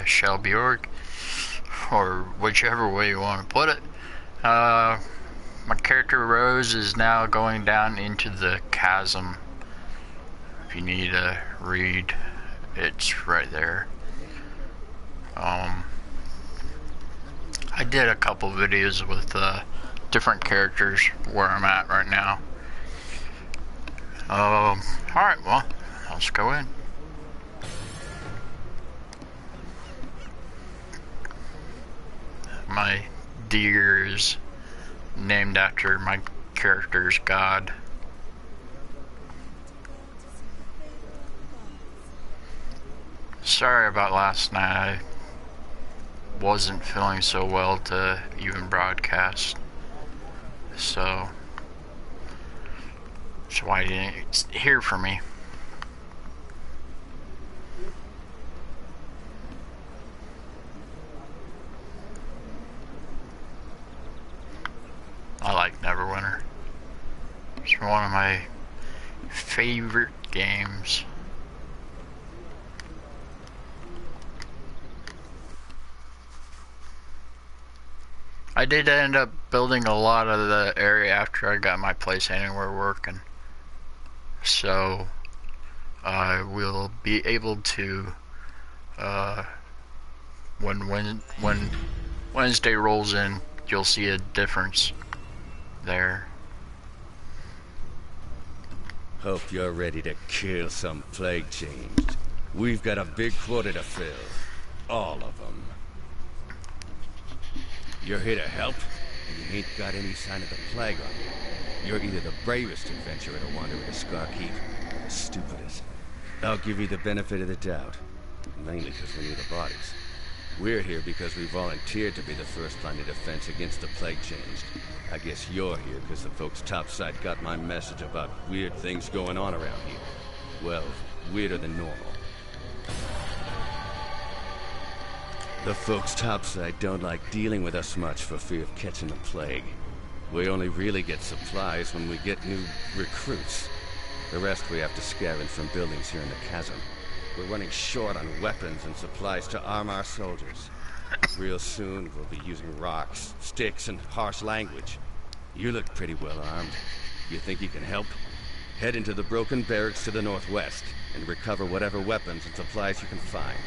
Shelbjorg, or whichever way you want to put it. My character Rose is now going down into the Chasm. If you need to read, it's right there. I did a couple videos with different characters where I'm at right now. Alright, well, let's go in. My deer is named after my character's god. Sorry about last night. I wasn't feeling so well to even broadcast. So that's why you didn't hear from me. I like Neverwinter. It's one of my favorite games. I did end up building a lot of the area after I got my place anywhere working. So I will be able to when Wednesday rolls in, you'll see a difference there. Hope you're ready to kill some plague changed. We've got a big quota to fill. All of them. You're here to help, and you ain't got any sign of the plague on you. You're either the bravest adventurer to wander into Scarkeep, or the stupidest. I'll give you the benefit of the doubt. Mainly because we need the bodies. We're here because we volunteered to be the first line of defense against the plague changed. I guess you're here because the folks topside got my message about weird things going on around here. Well, weirder than normal. The folks topside don't like dealing with us much for fear of catching the plague. We only really get supplies when we get new recruits. The rest we have to scavenge from buildings here in the Chasm. We're running short on weapons and supplies to arm our soldiers. Real soon, we'll be using rocks, sticks, and harsh language. You look pretty well armed. You think you can help? Head into the broken barracks to the northwest and recover whatever weapons and supplies you can find.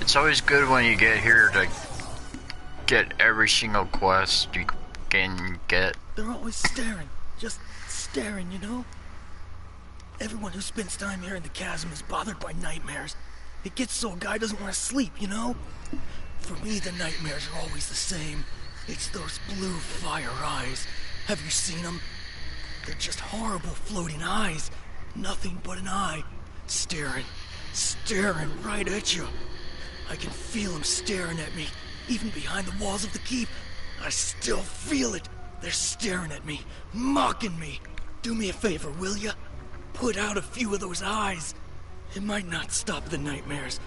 It's always good when you get here to get every single quest you can get. They're always staring. Just staring, you know? Everyone who spends time here in the Chasm is bothered by nightmares. It gets so a guy doesn't want to sleep, you know? For me, the nightmares are always the same. It's those blue fire eyes. Have you seen them? They're just horrible floating eyes. Nothing but an eye. Staring right at you. I can feel them staring at me, even behind the walls of the keep. I still feel it. They're staring at me, mocking me. Do me a favor, will ya? Put out a few of those eyes. It might not stop the nightmares,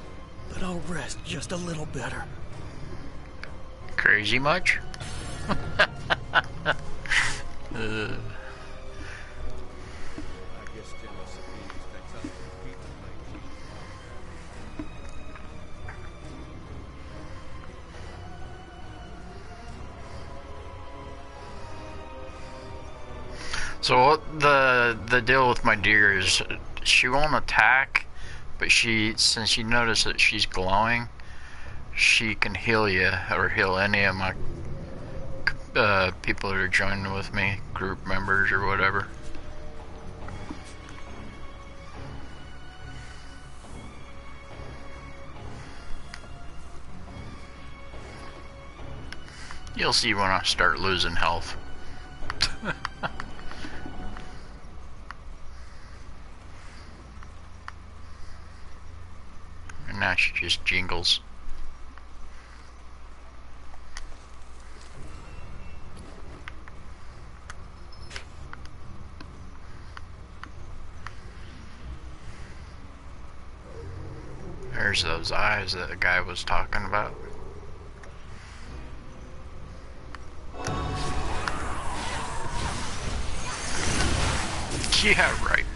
but I'll rest just a little better. Crazy much? So what the deal with my deer is, she won't attack, but since she noticed that she's glowing, she can heal you, or heal any of my people that are joining with me, group members or whatever. You'll see when I start losing health. And now she just jingles. There's those eyes that the guy was talking about. Yeah, right.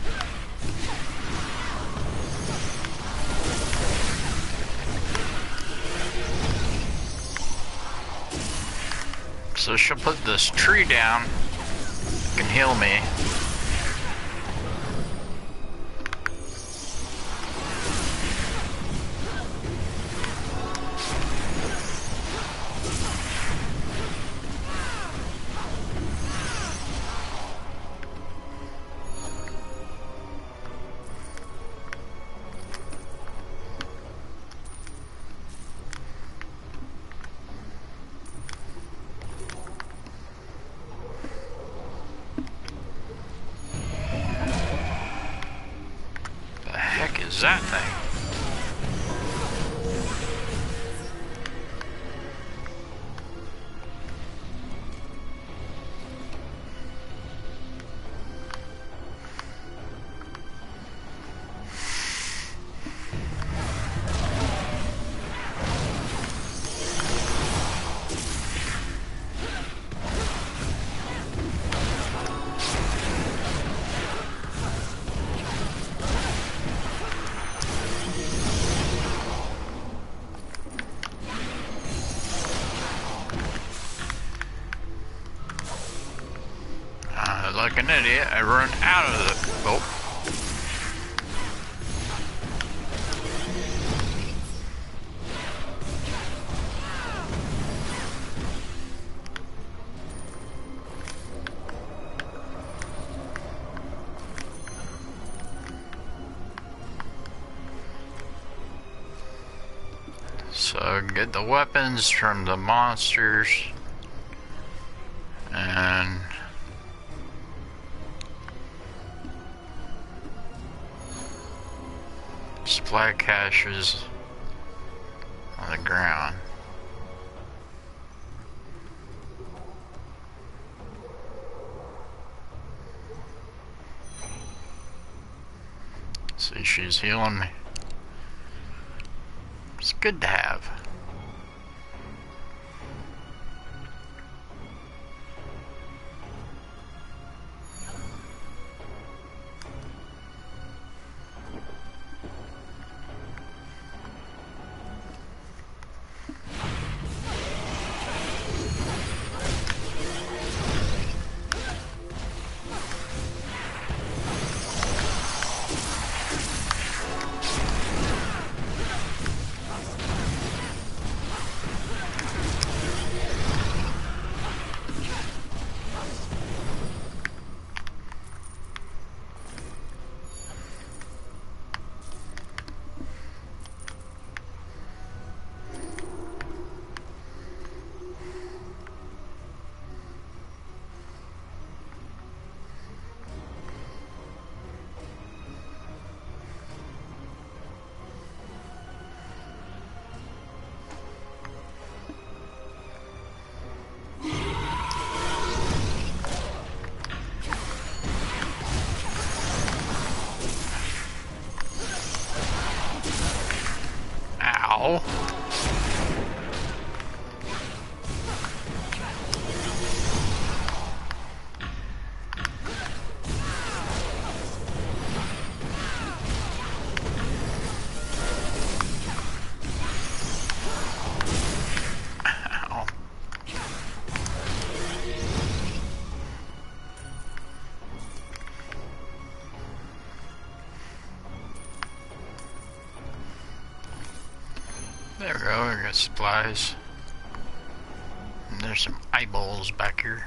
So she'll put this tree down, can heal me. Is that thing? Like an idiot, I run out of the... Oh. So get the weapons from the monsters and supply caches on the ground. See, she's healing me. It's good to have. Ow. Ow. There we go, I got supplies. And there's some eyeballs back here.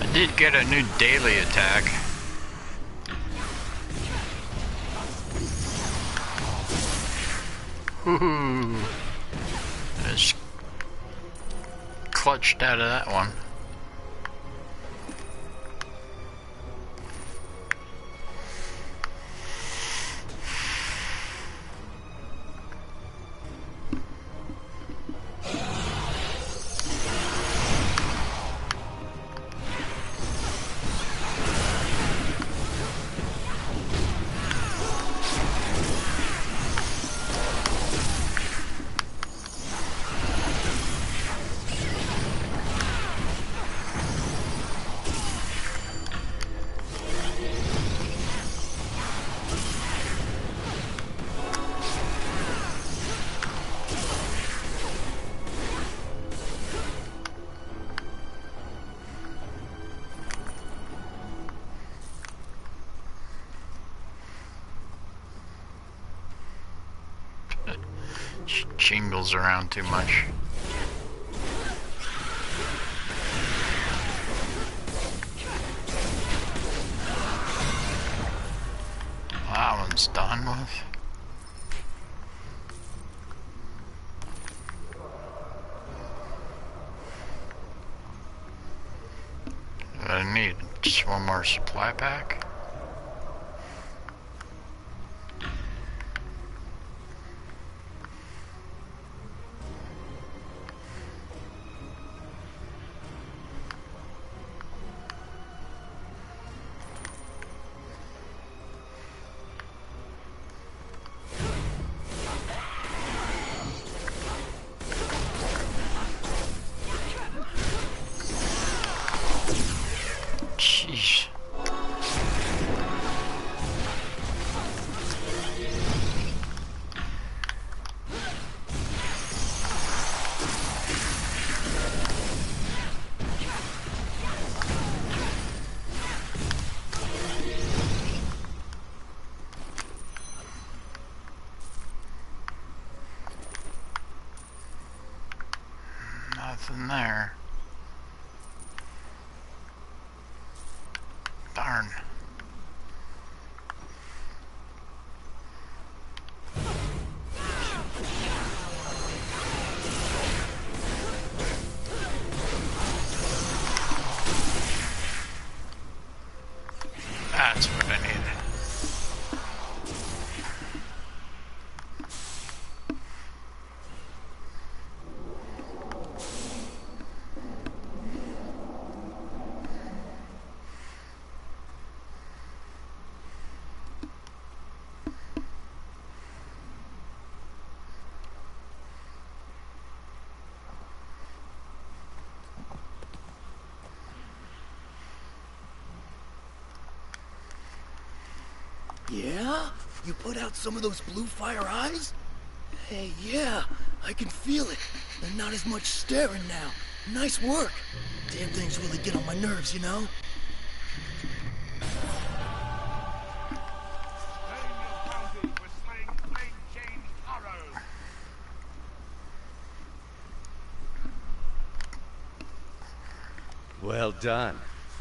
I did get a new daily attack. Woohoo! I just clutched out of that one. shingles around too much. That one's done with. I need just one more supply pack. Jeez. Nothing there. Darn. That's what I needed. Yeah? You put out some of those blue fire eyes? Hey, yeah, I can feel it. They're not as much staring now. Nice work. Damn things really get on my nerves, you know? Well done.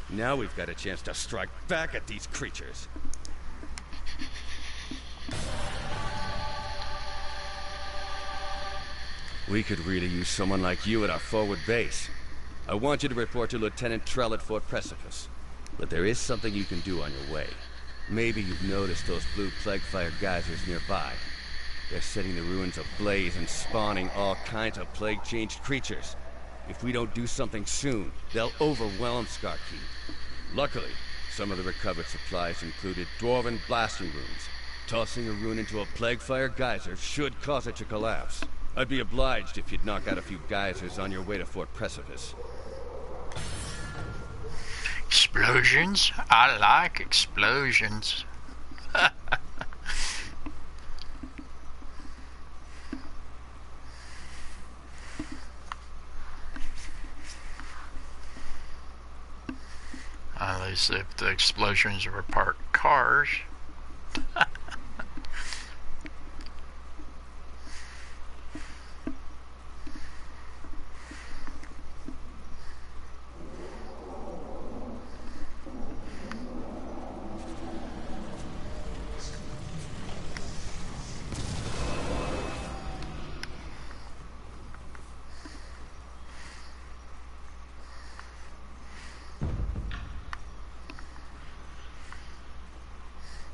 Now we've got a chance to strike back at these creatures. We could really use someone like you at our forward base. I want you to report to Lieutenant Trell at Fort Precipice. But there is something you can do on your way. Maybe you've noticed those blue plague fire geysers nearby. They're setting the ruins ablaze and spawning all kinds of plague-changed creatures. If we don't do something soon, they'll overwhelm Skarkeep. Luckily, some of the recovered supplies included dwarven blasting runes. Tossing a rune into a plague fire geyser should cause it to collapse. I'd be obliged if you'd knock out a few geysers on your way to Fort Precipice. Explosions? I like explosions. At least if the explosions were parked cars.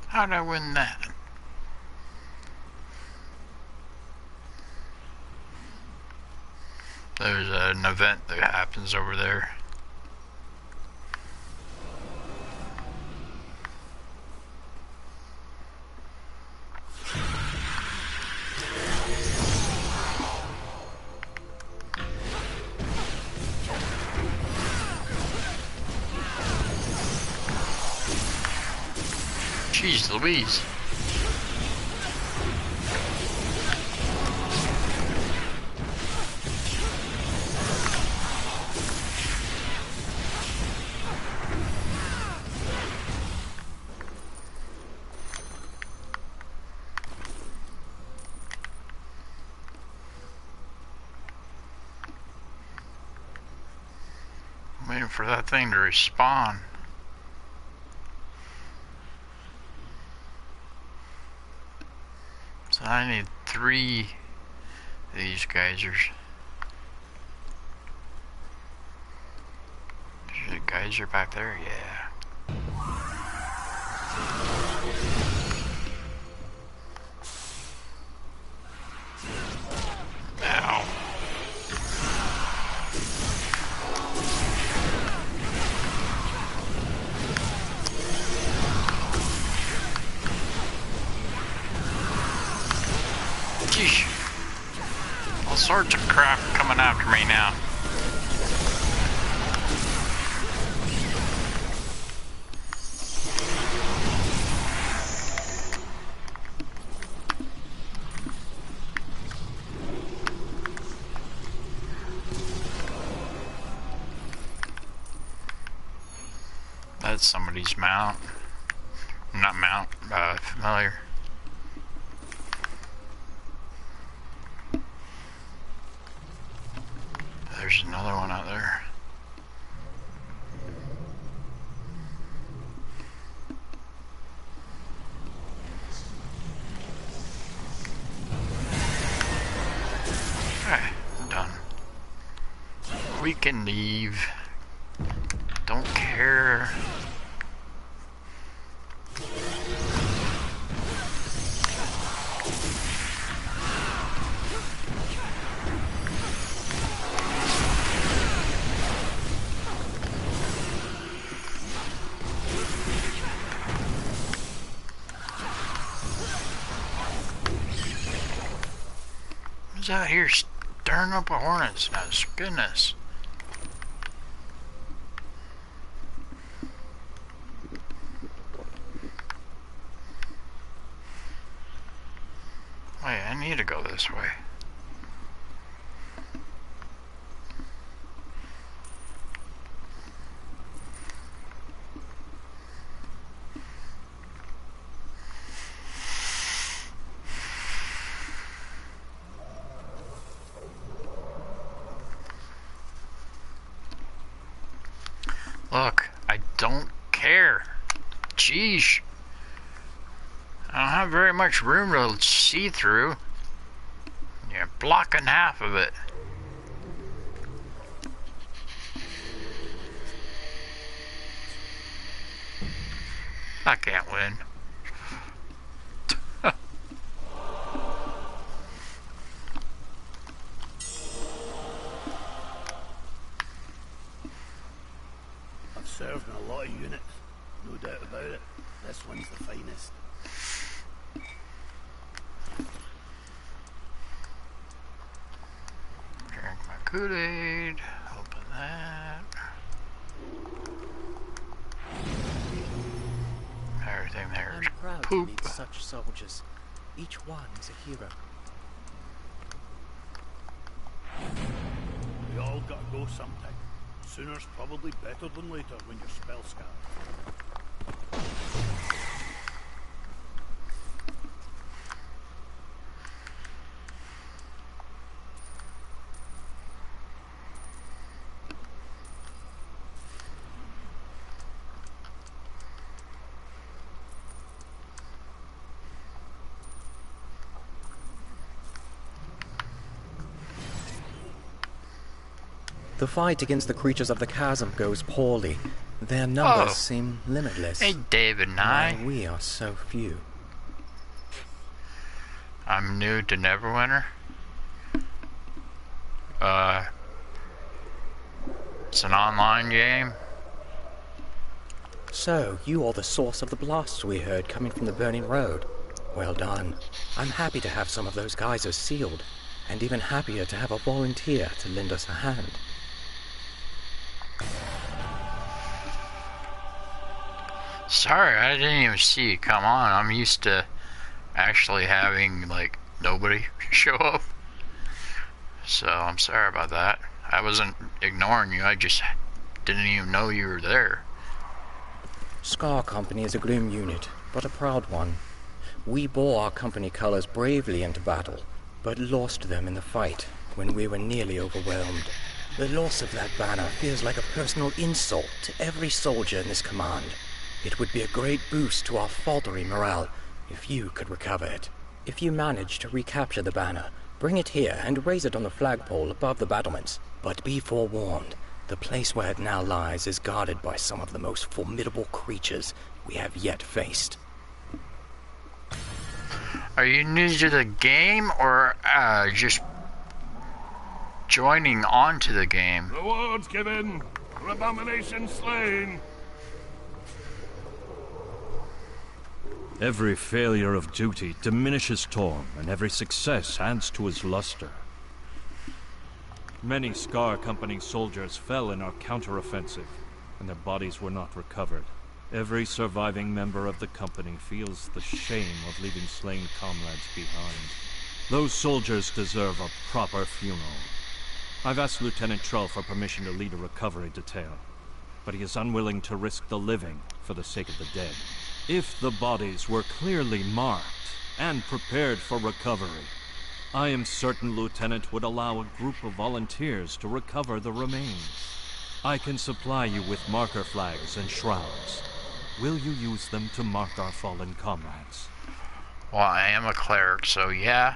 How'd I win that? There's an event that happens over there. Jeez Louise. Waiting for that thing to respawn. So I need 3 of these geysers. There's a geyser back there, yeah. Ow. Sheesh. All sorts of crap coming after me now. That's somebody's mount. Not mount, familiar. There's another one out there. Okay, I'm done. We can leave. Don't care. Who's out here stirring up a hornet's nest? Goodness. Wait, I need to go this way. Look, I don't care. Jeez. I don't have very much room to see through. You're blocking half of it. I can't win. I've served in a lot of units, no doubt about it. This one's the finest. Drink my Kool-Aid. Open that. Everything there is I'm proud to poop. lead such soldiers. Each one is a hero. We all gotta go sometime. Sooner's probably better than later when you're spell scarred. The fight against the creatures of the chasm goes poorly. Their numbers Oh. seem limitless. Hey, David and I. While we are so few. I'm new to Neverwinter. It's an online game. So, you are the source of the blasts we heard coming from the burning road. Well done. I'm happy to have some of those geysers sealed, and even happier to have a volunteer to lend us a hand. Sorry, I didn't even see you come on. I'm used to actually having, like, nobody show up. So, I'm sorry about that. I wasn't ignoring you, I just didn't even know you were there. Scar Company is a grim unit, but a proud one. We bore our company colors bravely into battle, but lost them in the fight when we were nearly overwhelmed. The loss of that banner feels like a personal insult to every soldier in this command. It would be a great boost to our faltering morale if you could recover it. If you manage to recapture the banner, bring it here and raise it on the flagpole above the battlements. But be forewarned, the place where it now lies is guarded by some of the most formidable creatures we have yet faced. Are you new to the game, or just joining onto the game? Rewards given for abomination slain. Every failure of duty diminishes Torm, and every success adds to his luster. Many Scar Company soldiers fell in our counteroffensive, and their bodies were not recovered. Every surviving member of the company feels the shame of leaving slain comrades behind. Those soldiers deserve a proper funeral. I've asked Lieutenant Trull for permission to lead a recovery detail, but he is unwilling to risk the living for the sake of the dead. If the bodies were clearly marked and prepared for recovery, I am certain Lieutenant would allow a group of volunteers to recover the remains. I can supply you with marker flags and shrouds. Will you use them to mark our fallen comrades? Well, I am a cleric, so yeah.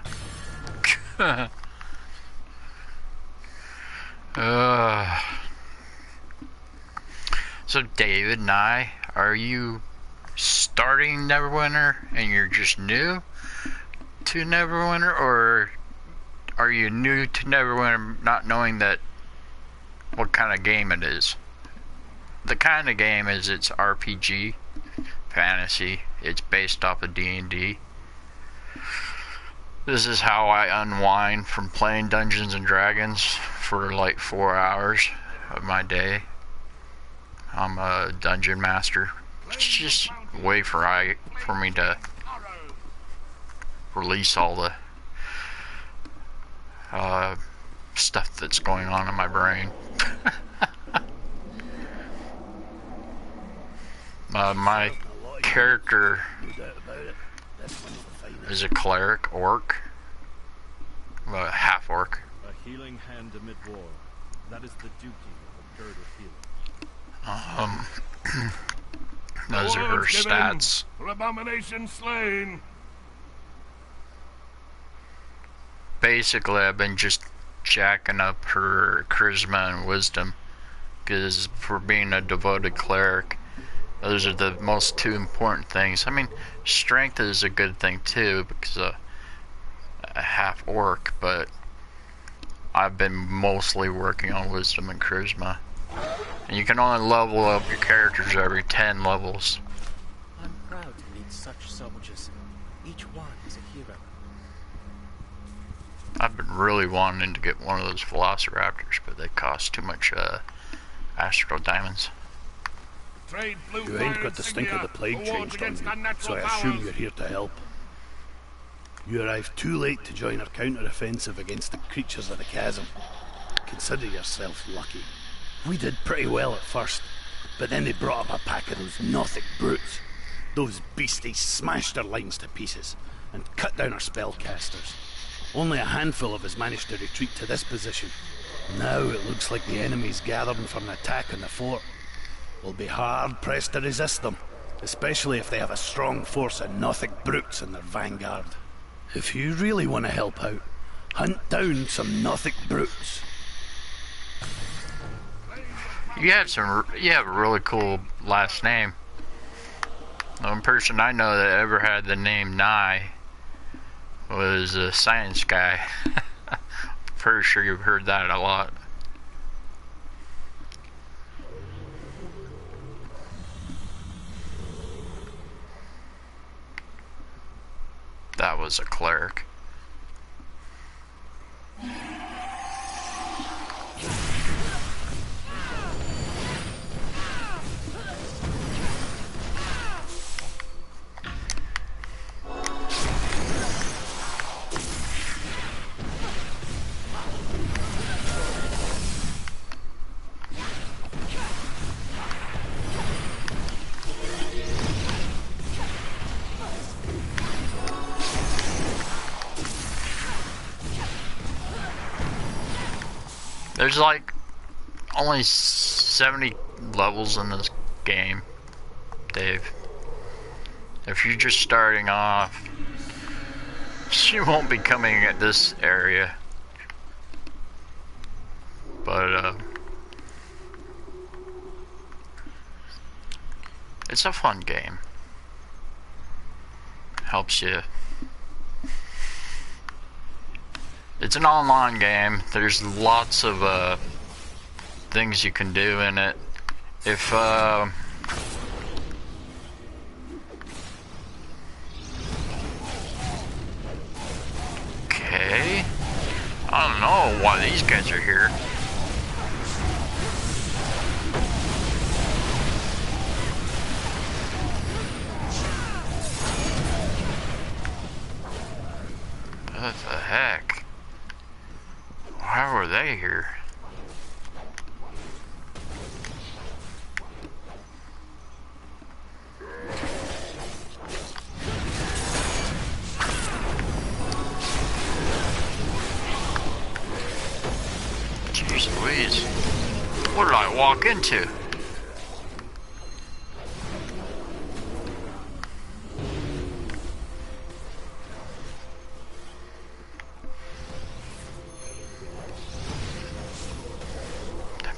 So David and I, are you starting Neverwinter and you're just new to Neverwinter, or are you new to Neverwinter not knowing that what kind of game it is? The kind of game is it's RPG, fantasy, it's based off of D&D. This is how I unwind from playing Dungeons and Dragons for like 4 hours of my day. I'm a dungeon master. It's just a way for me to release all the stuff that's going on in my brain. My character is a cleric, orc, half orc. A healing hand amid war. That is the duty of a bird of healing. Those are her stats. For abomination slain. Basically, I've been just jacking up her charisma and wisdom, because for being a devoted cleric, those are the most two important things. I mean, strength is a good thing too, because a half orc, but I've been mostly working on wisdom and charisma. And you can only level up your characters every 10 levels. I'm proud to lead such soldiers. Each one is a hero. I've been really wanting to get one of those velociraptors, but they cost too much astral diamonds. You ain't got the stink of the plague changed on you, so I assume you're here to help. You arrived too late to join our counter-offensive against the creatures of the chasm. Consider yourself lucky. We did pretty well at first, but then they brought up a pack of those Nothic brutes. Those beasties smashed our lines to pieces and cut down our spellcasters. Only a handful of us managed to retreat to this position. Now it looks like the enemy's gathering for an attack on the fort. We'll be hard-pressed to resist them, especially if they have a strong force of Nothic brutes in their vanguard. If you really want to help out, hunt down some Nothic brutes. You have a really cool last name. The only person I know that ever had the name Nye was a science guy. Pretty sure you've heard that a lot. That was a cleric. There's like only 70 levels in this game, Dave. If you're just starting off, you won't be coming at this area. But, it's a fun game. Helps you. It's an online game. There's lots of, things you can do in it. If, okay. I don't know why these guys are here. What the heck? How are they here? Jeez Louise. What did I walk into?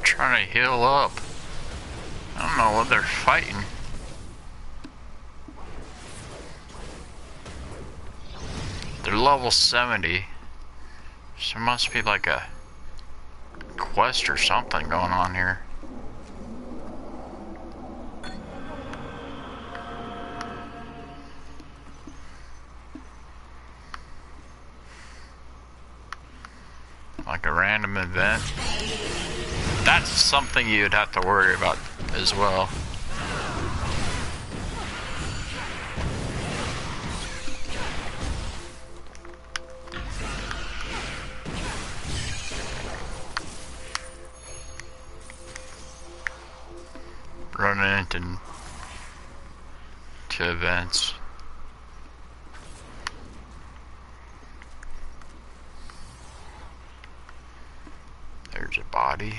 Trying to heal up. I don't know what they're fighting. They're level 70. So there must be like a quest or something going on here. Like a random event. That's something you'd have to worry about as well. Running into events. There's a body.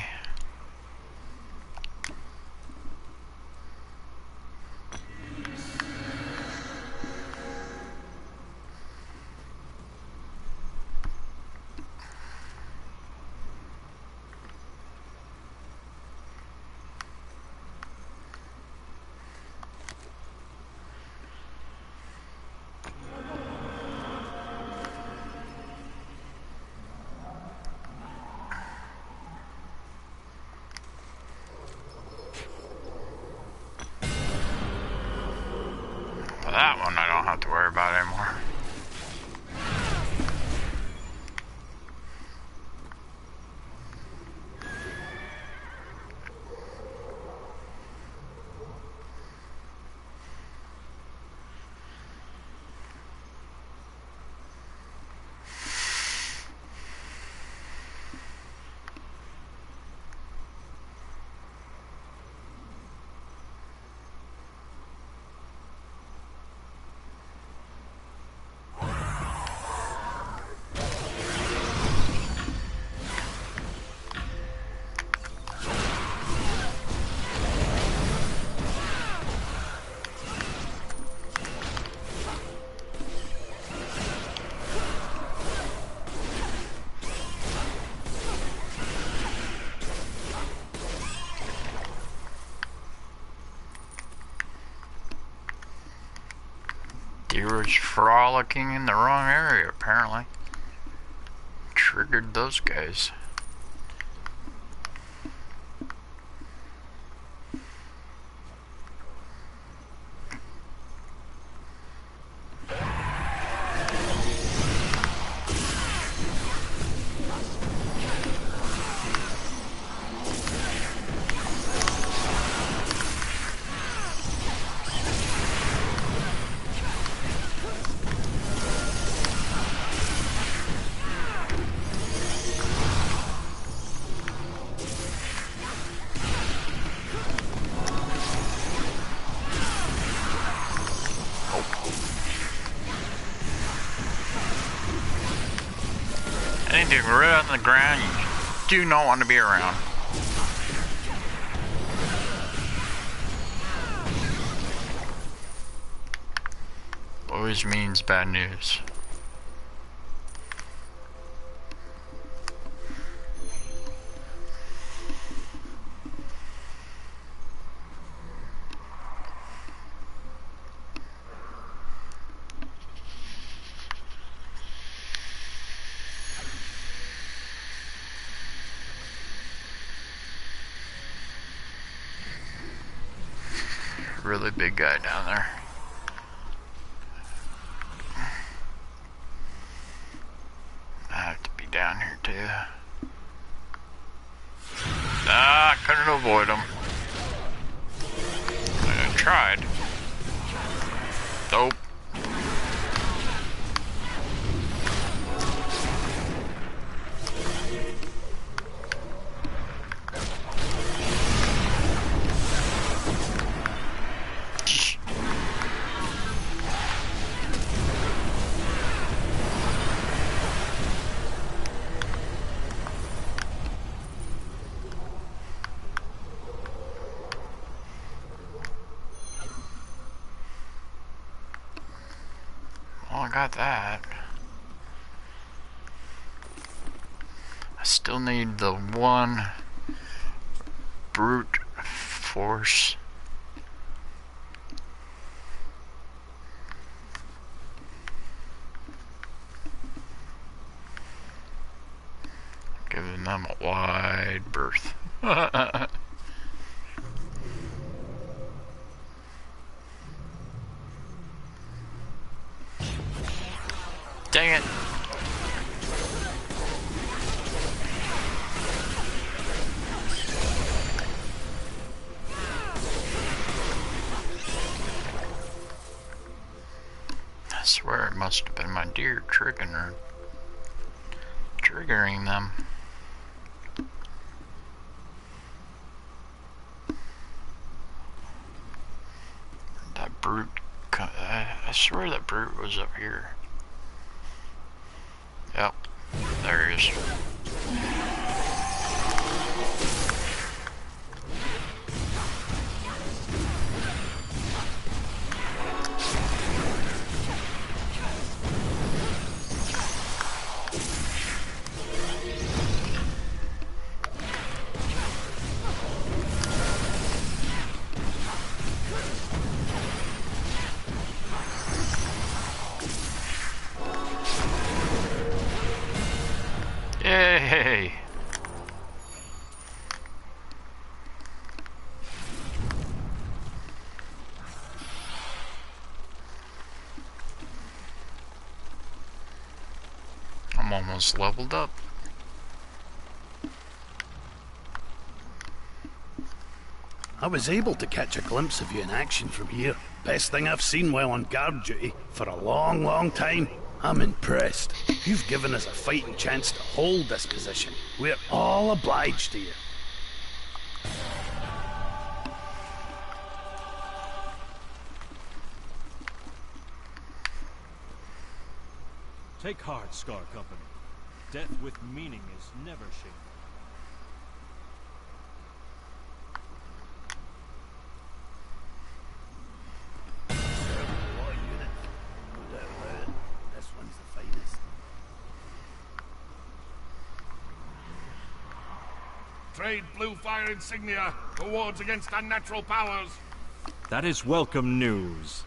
That one I don't have to worry about anymore. Deer's frolicking in the wrong area, apparently. Triggered those guys. Anything right on the ground you do not want to be around. always means bad news. Really big guy down there. I have to be down here too. Ah, I couldn't avoid him. I tried. Nope. Oh, I got that. I still need the one brute force. Giving them a wide berth. Dang it. I swear it must have been my deer triggering them. That brute, I swear that brute was up here. Yep, there he is. Yay! I'm almost leveled up. I was able to catch a glimpse of you in action from here. Best thing I've seen while on guard duty for a long, long time. I'm impressed. You've given us a fighting chance to hold this position. We're all obliged to you. Take heart, Scar Company. Death with meaning is never shameful. This one's the finest. Trade blue fire insignia. Awards against unnatural powers. That is welcome news.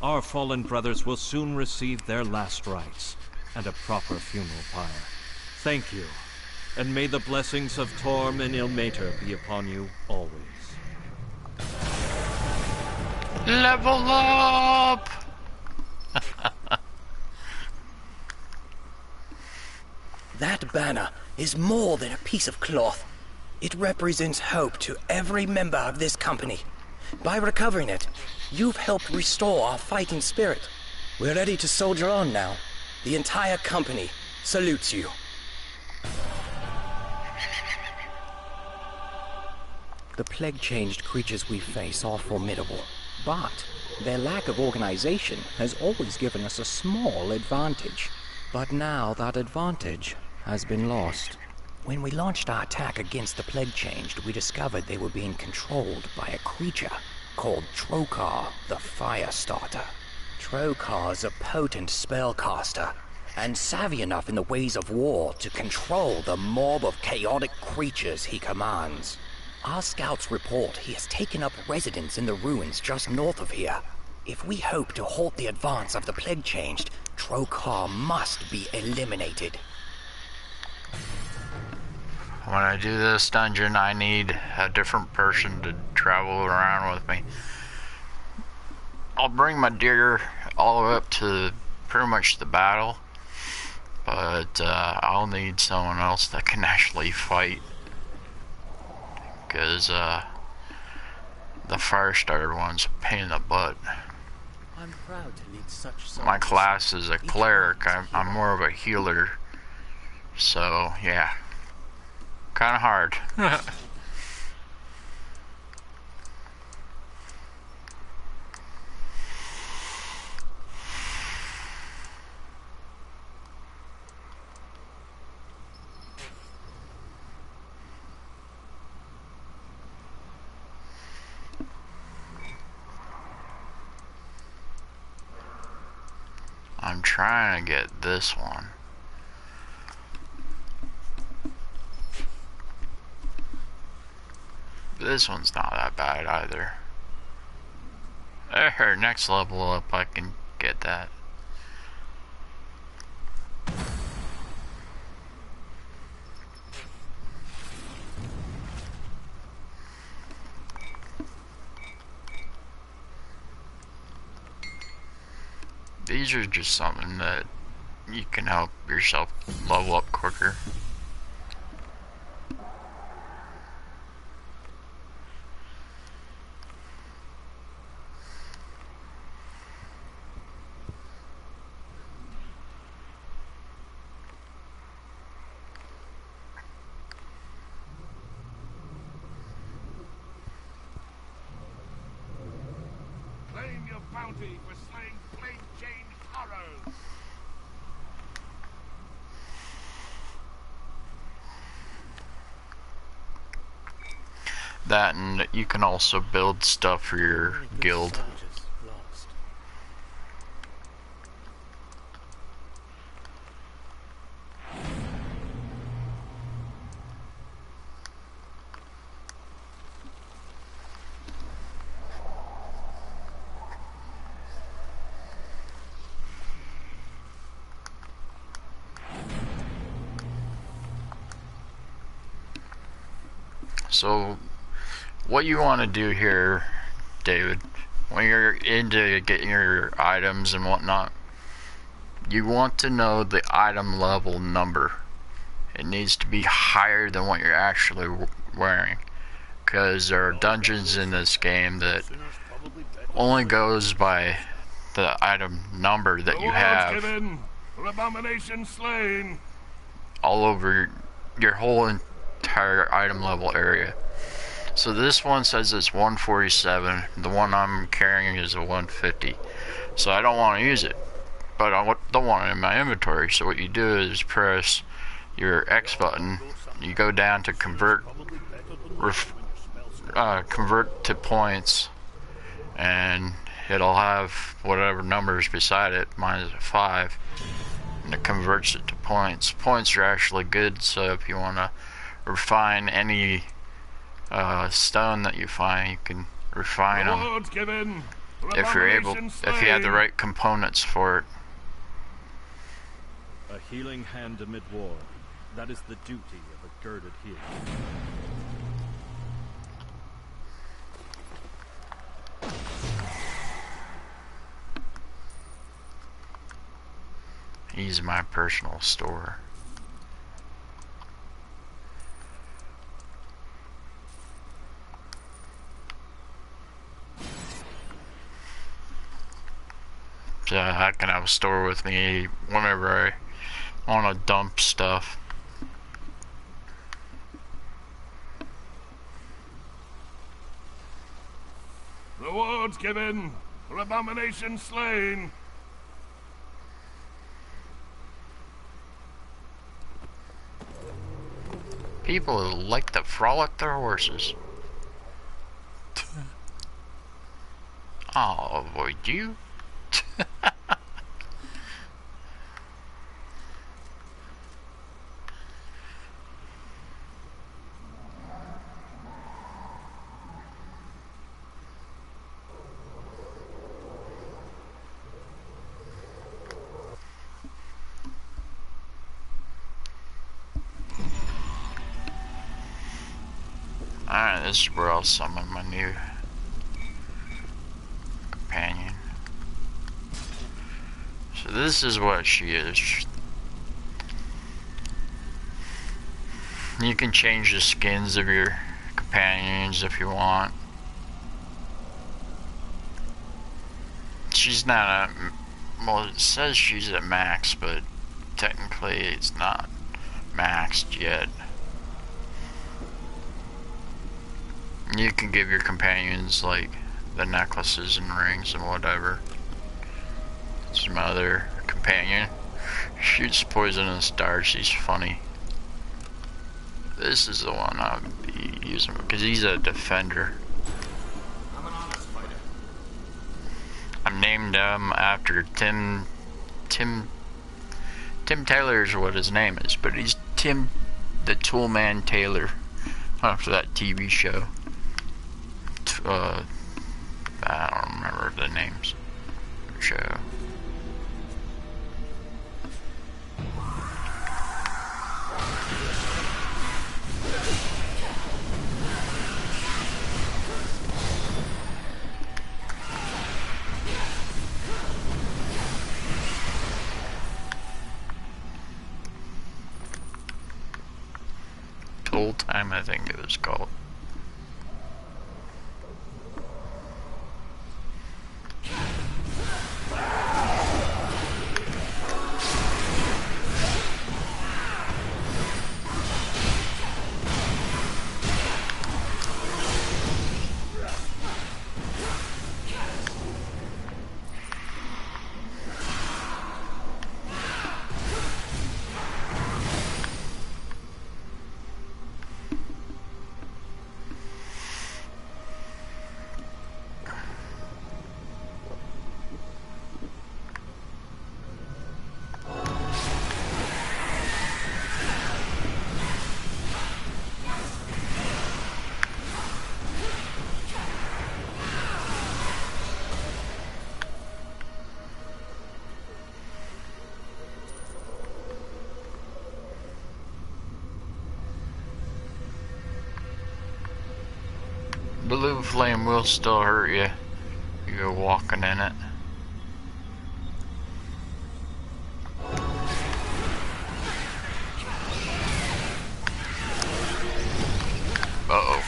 Our fallen brothers will soon receive their last rites and a proper funeral pyre. Thank you, and may the blessings of Torm and Ilmater be upon you always. Level up! That banner is more than a piece of cloth. It represents hope to every member of this company. By recovering it, you've helped restore our fighting spirit. We're ready to soldier on now. The entire company salutes you. The plague-changed creatures we face are formidable, but their lack of organization has always given us a small advantage. But now that advantage has been lost. When we launched our attack against the plague-changed, we discovered they were being controlled by a creature called Trokar the Firestarter. Trokar's a potent spellcaster, and savvy enough in the ways of war to control the mob of chaotic creatures he commands. Our scouts report he has taken up residence in the ruins just north of here. If we hope to halt the advance of the Plague Changed, Trokar must be eliminated. When I do this dungeon, I need a different person to travel around with me. I'll bring my deer all the way up to pretty much the battle, but I'll need someone else that can actually fight, because the fire-starter one's a pain in the butt. I'm proud to lead such soldiers. My class is a cleric. I'm more of a healer, so yeah, kind of hard. I'm trying to get this one. This one's not that bad either. There, next level up I can get that. These are just something that you can help yourself level up quicker. Claim your bounty for slaying Plague Changed horrors. That, and you can also build stuff for your guild. So what you want to do here, David, when you're into getting your items and whatnot, you want to know the item level number. It needs to be higher than what you're actually wearing, because there are dungeons in this game that only goes by the item number that you have given, for abomination slain. all over your whole entire item level area. So this one says it's 147. The one I'm carrying is a 150. So I don't want to use it, but I don't want it in my inventory. So what you do is press your X button. You go down to convert to points, and it'll have whatever numbers beside it. Mine is a 5, and it converts it to points. Points are actually good, so if you want to refine any stone that you find, you can refine them Given, if you're able, if you have the right components for it. A healing hand amid war. That is the duty of a girded healer. He's my personal store. So I can have a store with me whenever I want to dump stuff. Rewards given for abomination slain. People like to frolic their horses. I'll avoid you. Alright, this is where I'll summon my new companion. So this is what she is. You can change the skins of your companions if you want. She's not a... well, it says she's at max, but technically it's not maxed yet. You can give your companions like the necklaces and rings and whatever. This is my other companion. Shoots poisonous darts. He's funny. This is the one I'll be using because he's a defender. I'm an honest fighter. I named him after Tim Taylor is what his name is, but he's Tim the Toolman Taylor after that TV show. I don't remember the names of the show. Tool Time, I think it was called. Blue flame will still hurt you. You go walking in it. Uh-oh.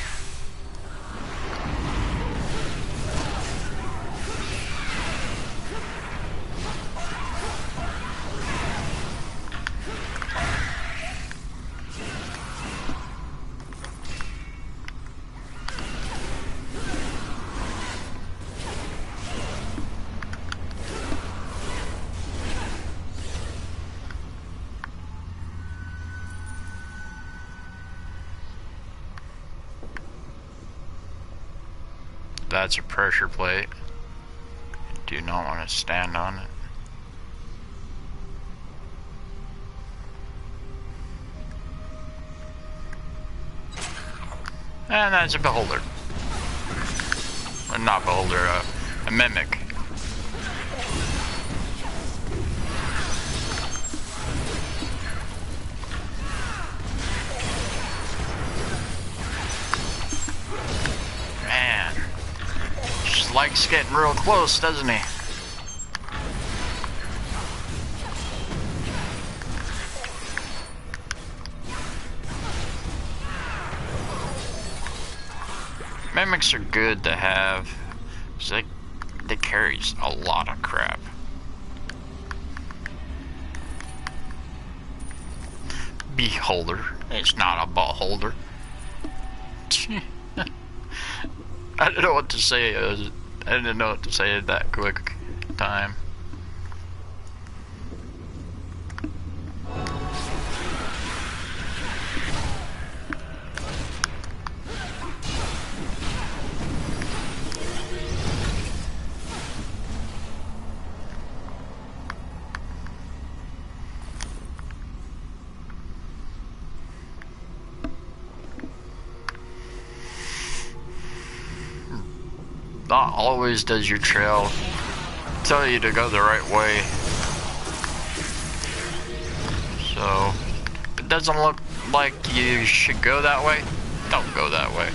That's a pressure plate. You do not want to stand on it. And that's a beholder. Or not beholder, a mimic. Man. Just likes getting real close, doesn't he? Mimics are good to have, because they carry a lot of crap. Beholder. It's not a beholder. I didn't know what to say. I didn't know what to say at that quick time. Not always does your trail tell you to go the right way. So, if it doesn't look like you should go that way, don't go that way.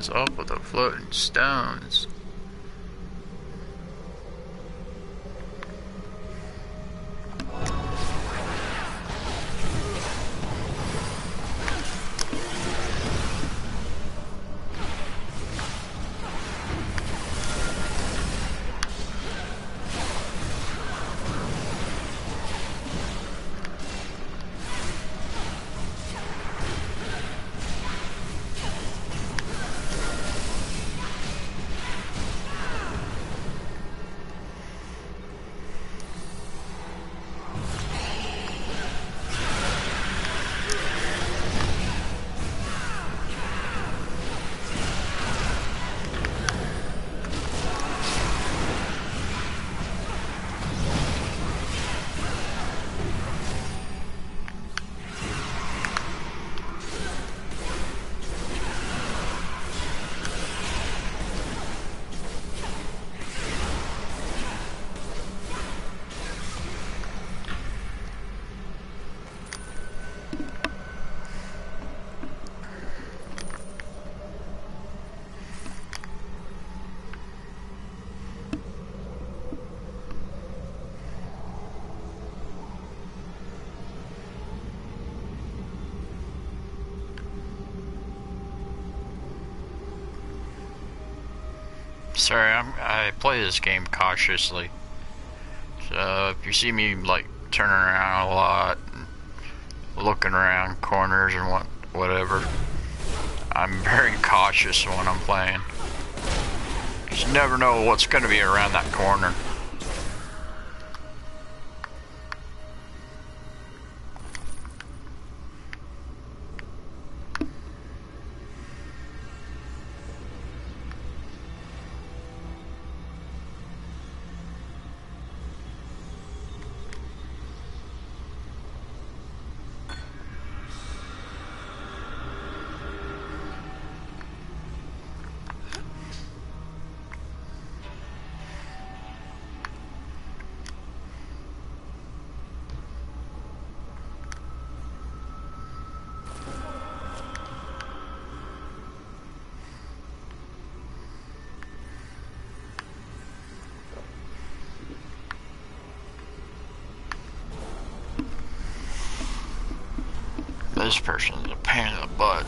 is up with the floating stones? Sorry, I play this game cautiously. So if you see me like turning around a lot, and looking around corners and whatever, I'm very cautious when I'm playing. You never know what's going to be around that corner. This person's a pain in the butt.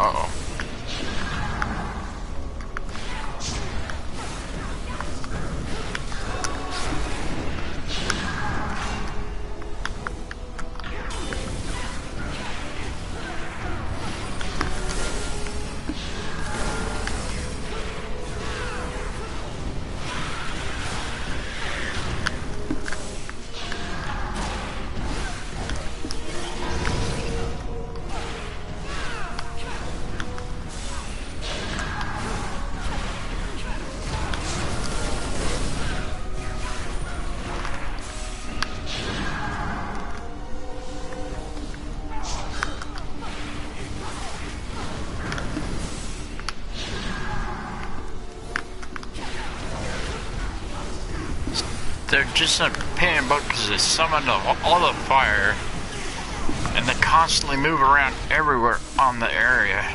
Uh-oh. They're just a pain in the butt because they summon all the fire and they constantly move around everywhere on the area.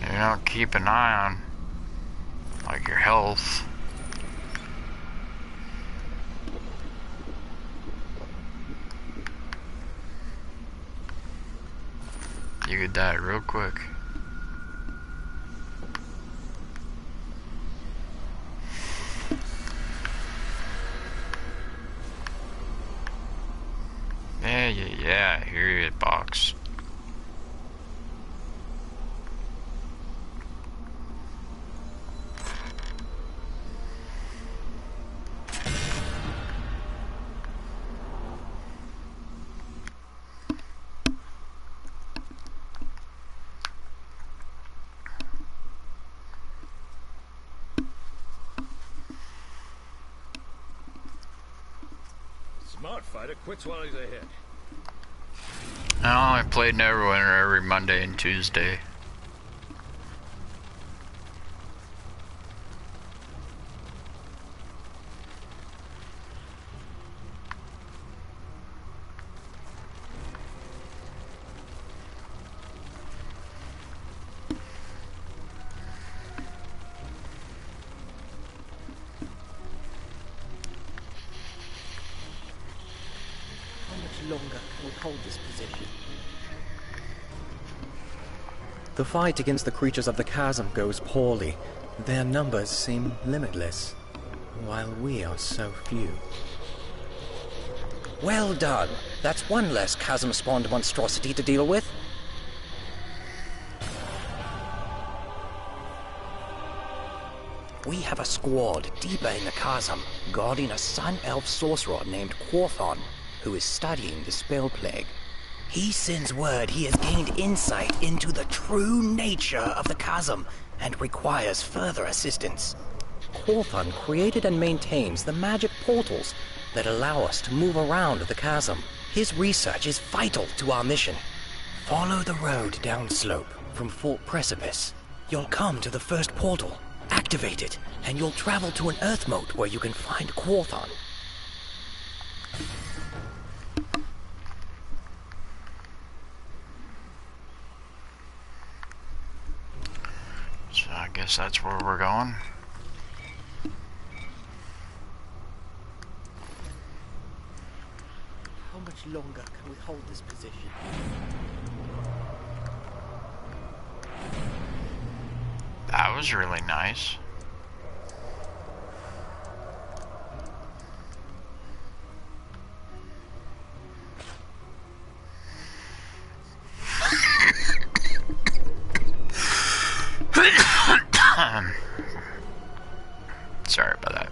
You don't keep an eye on, like, your health. You could die real quick. Yeah, here you box. Smart fighter quits while he's ahead. I played Neverwinter every Monday and Tuesday. Longer can we hold this position? The fight against the creatures of the chasm goes poorly. Their numbers seem limitless, while we are so few. Well done! That's one less chasm-spawned monstrosity to deal with. We have a squad deeper in the chasm, guarding a Sun Elf sorcerer named Quorthon, who is studying the spell plague. He sends word he has gained insight into the true nature of the chasm and requires further assistance. Quorthon created and maintains the magic portals that allow us to move around the chasm. His research is vital to our mission. Follow the road downslope from Fort Precipice. You'll come to the first portal, activate it, and you'll travel to an earth moat where you can find Quorthon. So I guess that's where we're going. How much longer can we hold this position? That was really nice. Sorry about that.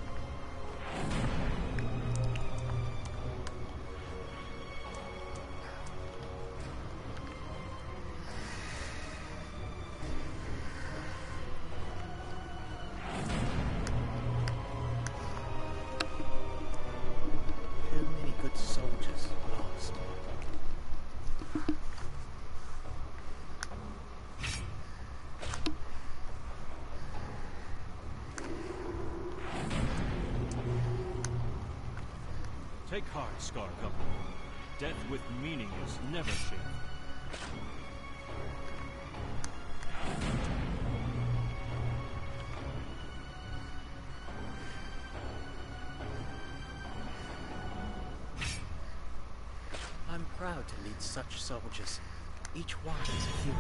Too many good soldiers lost. Take heart, Scar Company. Death with meaning is never shameful. I'm proud to lead such soldiers. Each one is a hero.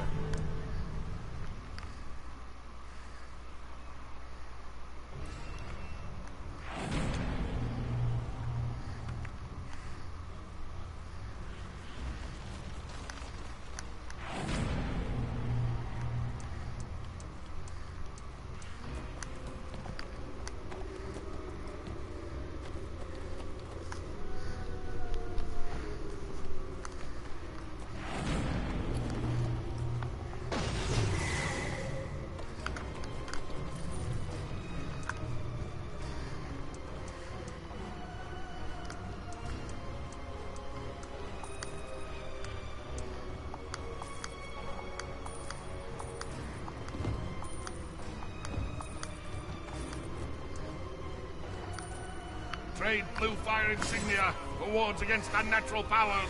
Trade blue fire insignia for wards against unnatural powers.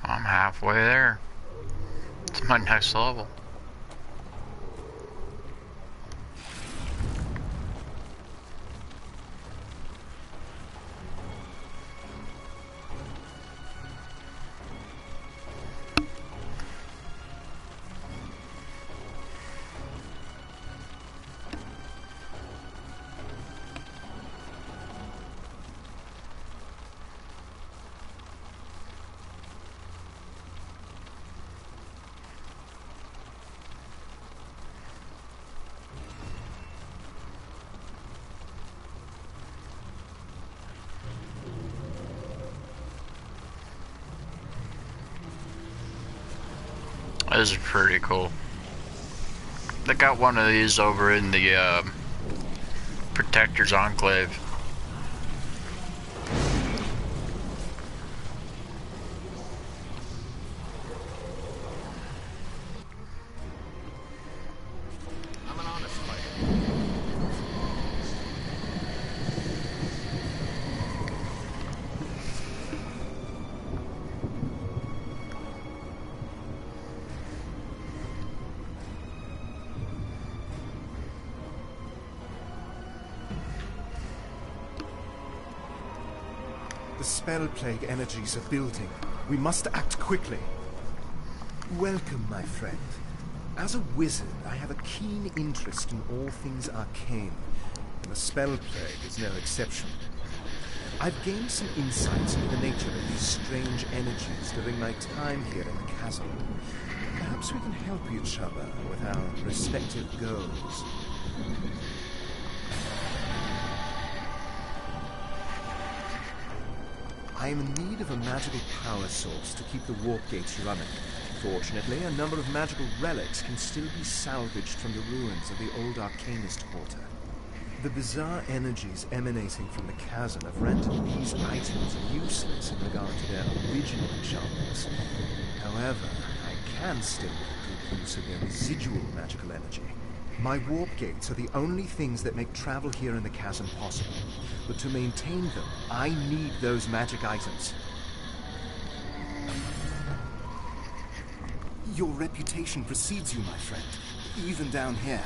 I'm halfway there. It's my next level. This is pretty cool. They got one of these over in the Protector's Enclave. I'm an honest fighter. The spell plague energies are building. We must act quickly. Welcome, my friend. As a wizard, I have a keen interest in all things arcane, and the spell plague is no exception. I've gained some insights into the nature of these strange energies during my time here in the chasm. Perhaps we can help each other with our respective goals. I am in need of a magical power source to keep the warp gates running. Fortunately, a number of magical relics can still be salvaged from the ruins of the old Arcanist Quarter. The bizarre energies emanating from the chasm have rendered these items useless in regard to their original enchantments. However, I can still make good use of their residual magical energy. My warp gates are the only things that make travel here in the chasm possible. But to maintain them, I need those magic items. Your reputation precedes you, my friend, even down here.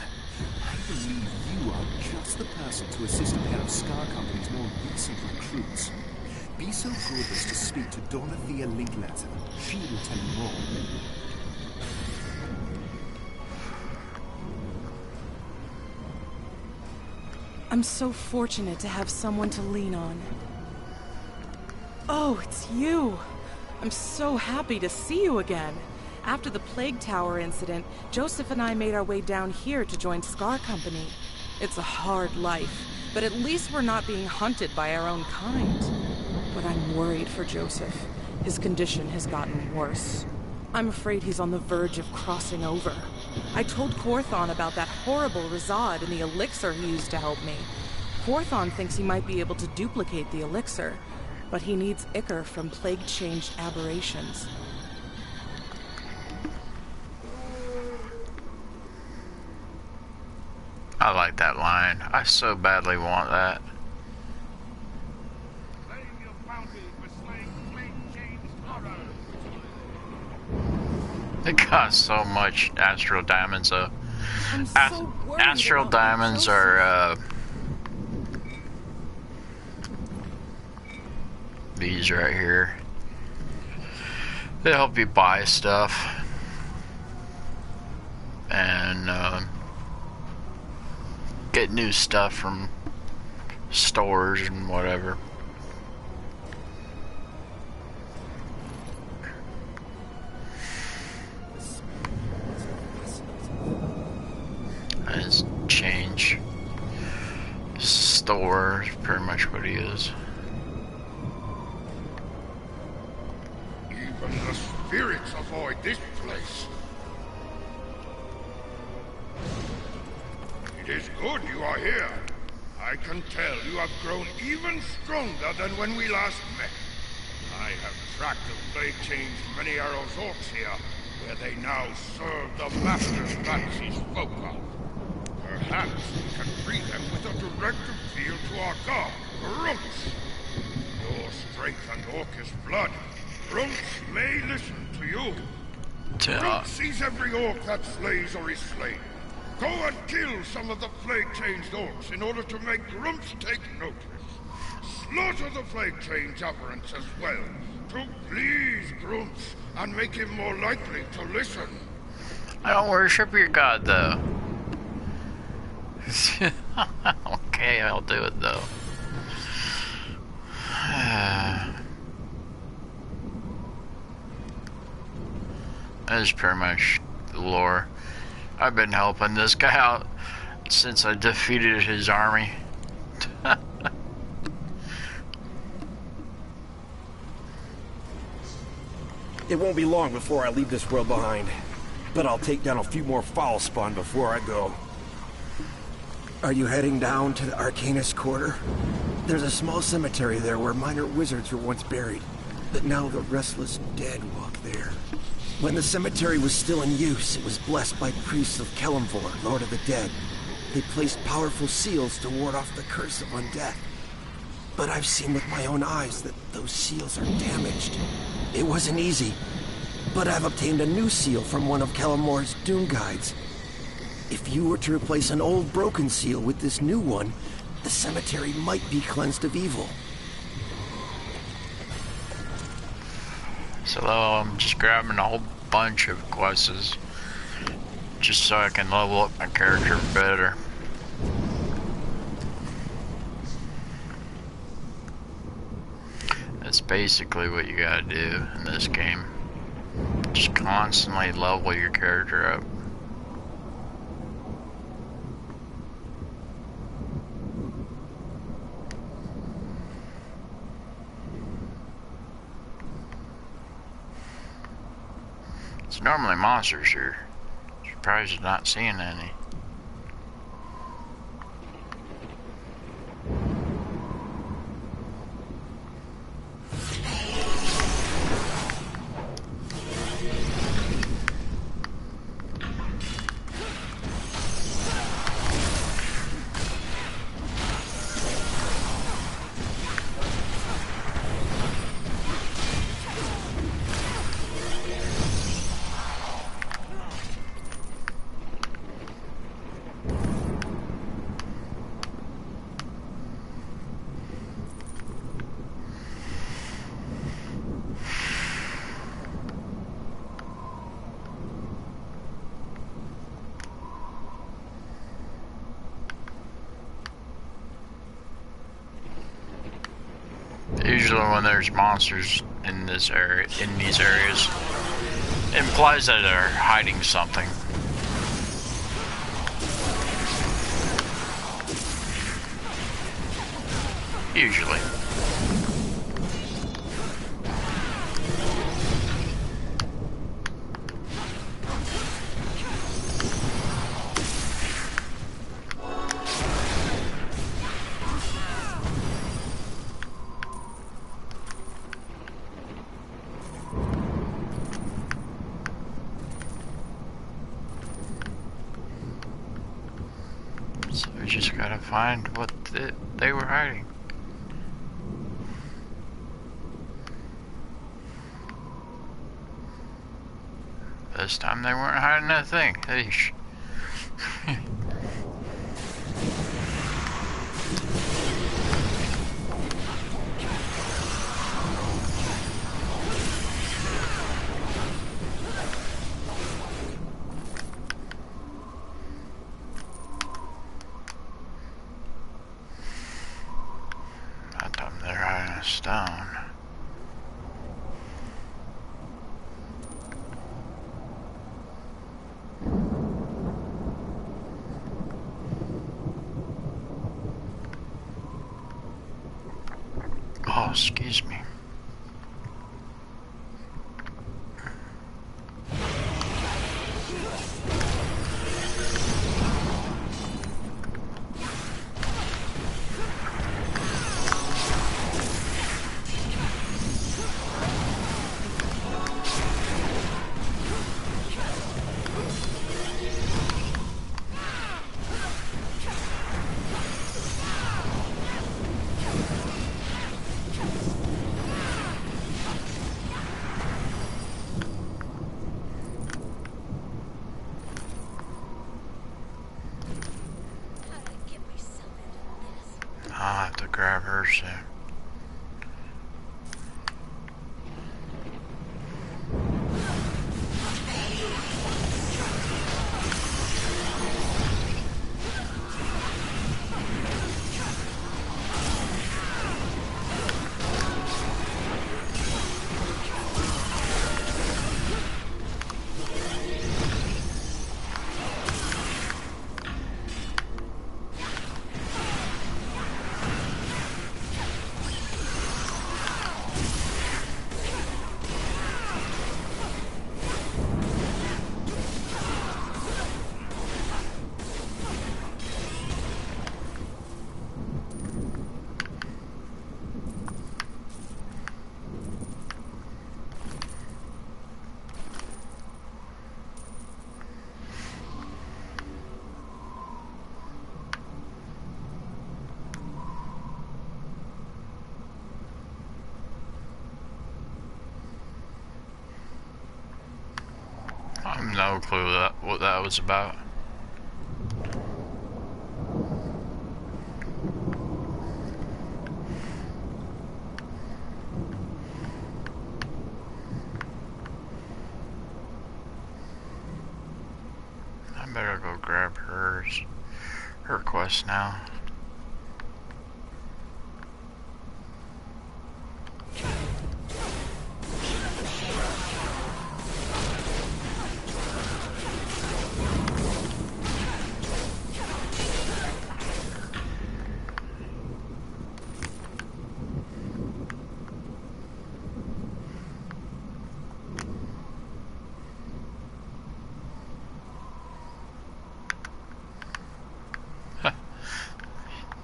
I believe you are just the person to assist a pair of Scar Company's more recent recruits. Be so good as to speak to Dorothea Linkletter. She will tell you more. I'm so fortunate to have someone to lean on. Oh, it's you! I'm so happy to see you again. After the Plague Tower incident, Joseph and I made our way down here to join Scar Company. It's a hard life, but at least we're not being hunted by our own kind. But I'm worried for Joseph. His condition has gotten worse. I'm afraid he's on the verge of crossing over. I told Korthon about that horrible Razad and the elixir he used to help me. Korthon thinks he might be able to duplicate the elixir, but he needs ichor from plague-changed aberrations. I like that line. I so badly want that. It costs so much astral diamonds though. I'm so worried Astral about diamonds Joseph. are these right here. They help you buy stuff and get new stuff from stores and whatever. His change store is pretty much what he is. Even the spirits avoid this place. It is good you are here. I can tell you have grown even stronger than when we last met. I have tracked the plague change many arrows orcs here, where they now serve the masters Banshee spoke of. Perhaps we can free them with a direct appeal to our god, Grunts. Your strength and Orcish blood, Grunts may listen to you. Grunts sees every orc that slays or is slain. Go and kill some of the plague-changed orcs in order to make Grunts take notice. Slaughter the plague-changed aberrants as well, to please Grunts and make him more likely to listen. I don't worship your god though. Okay, I'll do it though. That is pretty much the lore. I've been helping this guy out since I defeated his army. It won't be long before I leave this world behind. but I'll take down a few more foul spawn before I go. Are you heading down to the Arcanist Quarter? There's a small cemetery there where minor wizards were once buried, but now the restless dead walk there. When the cemetery was still in use, it was blessed by priests of Kelemvor, Lord of the Dead. They placed powerful seals to ward off the curse of undeath. But I've seen with my own eyes that those seals are damaged. It wasn't easy, but I've obtained a new seal from one of Kelemvor's Doom Guides. If you were to replace an old broken seal with this new one, the cemetery might be cleansed of evil. So I'm just grabbing a whole bunch of quests just so I can level up my character better. That's basically what you gotta do in this game. Just constantly level your character up. It's normally monsters here. Surprised at not seeing any. Usually when there's monsters in this area, in these areas, it implies that they're hiding something. Usually. So we just gotta find what they were hiding. This time they weren't hiding a thing. Eesh. That time they're hiding a stone. Oh, excuse me. I'll have to grab her soon. no clue what that was about. I better go grab her quest now.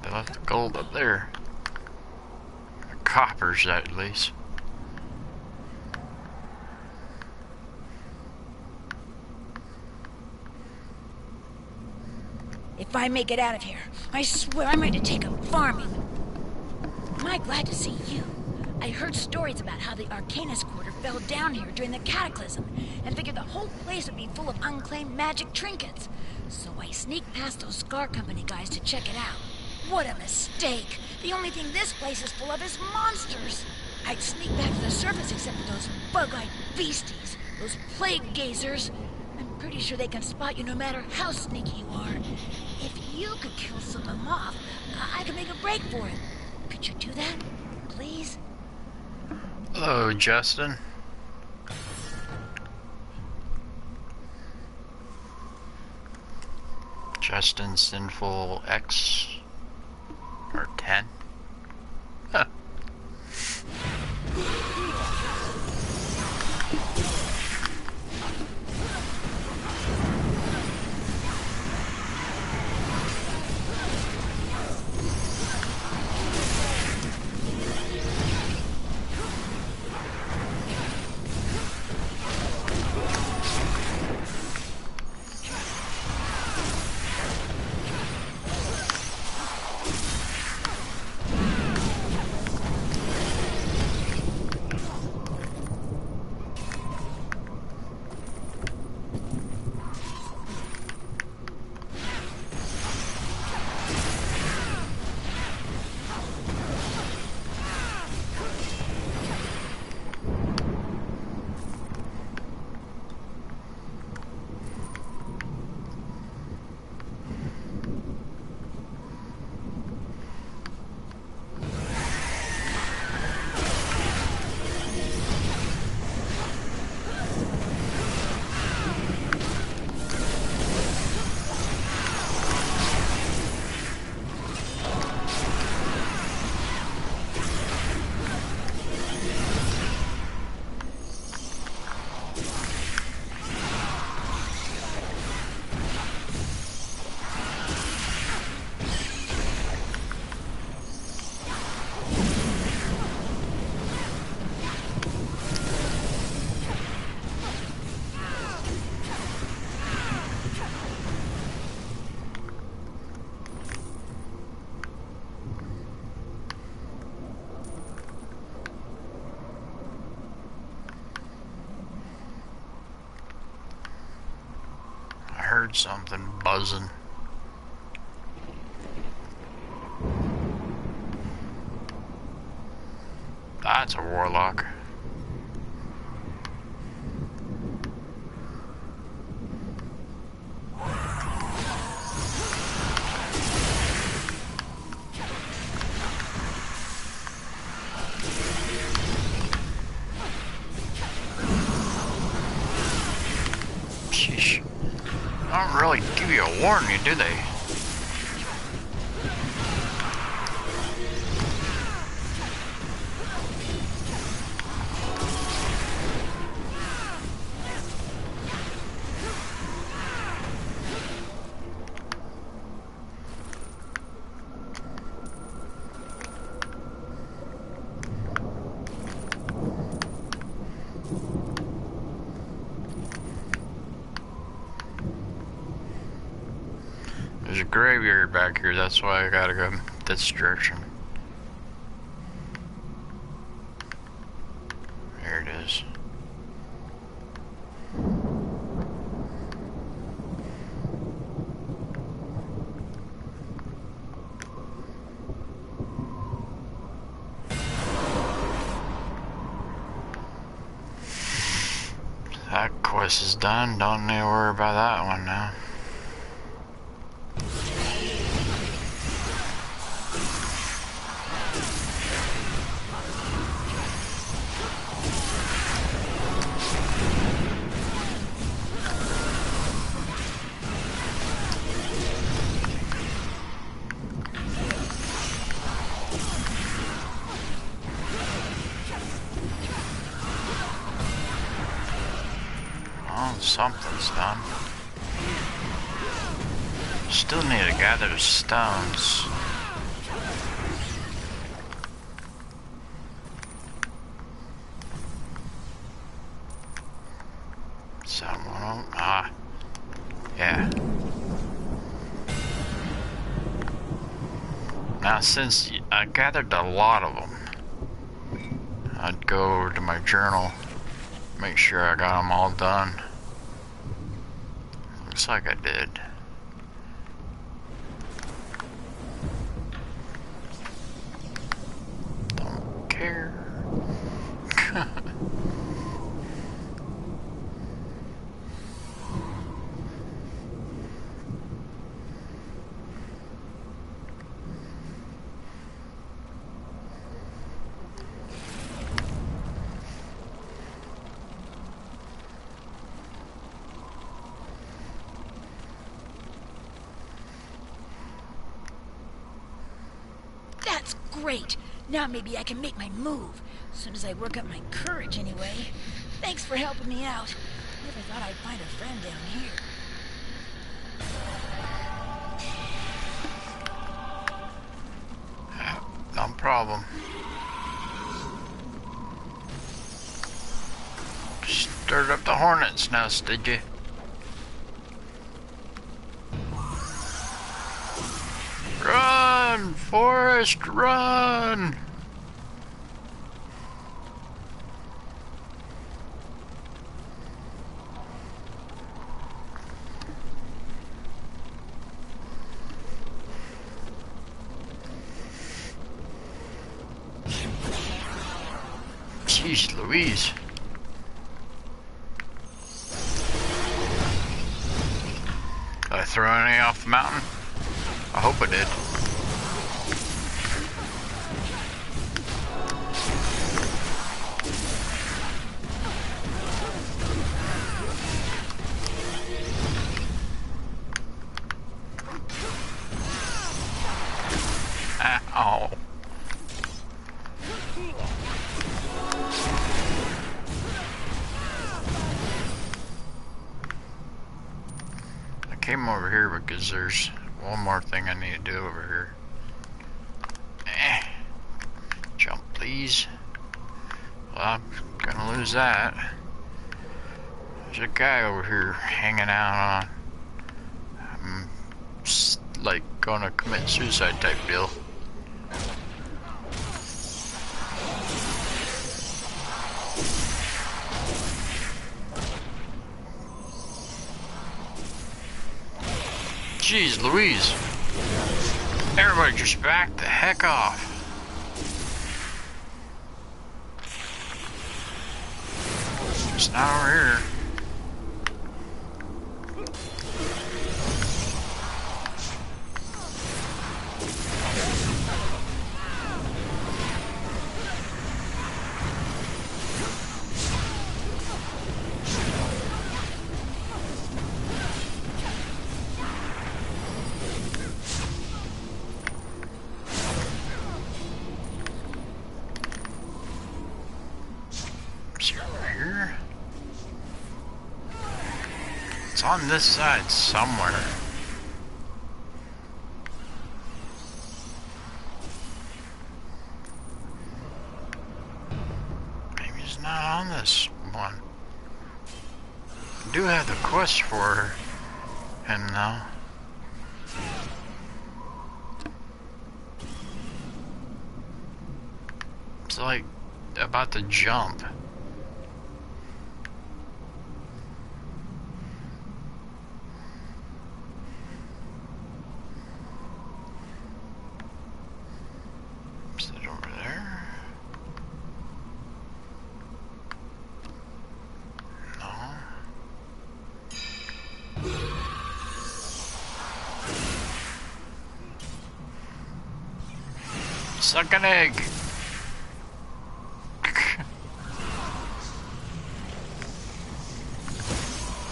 They left the gold up there. The coppers, at least. If I make it out of here, I swear I'm ready to take up farming. Am I glad to see you? I heard stories about how the Arcanist Quarter fell down here during the Cataclysm, and figured the whole place would be full of unclaimed magic trinkets. So I sneaked past those Scar Company guys to check it out. What a mistake! The only thing this place is full of is monsters! I'd sneak back to the surface except for those bug-eyed beasties, those plague gazers. I'm pretty sure they can spot you no matter how sneaky you are. If you could kill some of them off, I could make a break for it. Could you do that? Please? Hello, Justin. Justin Sinful X or 10. Huh. Heard something buzzing. That's a warlock. Sheesh. They don't really give you a warning, do they? There's a graveyard back here, that's why I gotta go this direction. There it is. quest is done. Don't need to worry about that one now. Oh, something's done. Still need to gather the stones. Someone, yeah. Now, since I gathered a lot of them, I'd go over to my journal, make sure I got them all done. Looks like I did. Don't care. That's great. Now maybe I can make my move. As soon as I work up my courage, anyway. Thanks for helping me out. Never thought I'd find a friend down here. No problem. Stirred up the hornet's nest, did you? Run, Forrest, run! Jeez Louise. Did I throw any off the mountain? I hope I did. Oh. I came over here because there's one more thing I need to do over here. Jump, please. Well, I'm gonna lose that. There's a guy over here hanging out on, like, gonna commit suicide type deal. Jeez Louise. Everybody just back the heck off. It's not over here. It's on this side somewhere. Maybe it's not on this one. I do have the quest for her, and no. It's like about to jump. Suck an egg.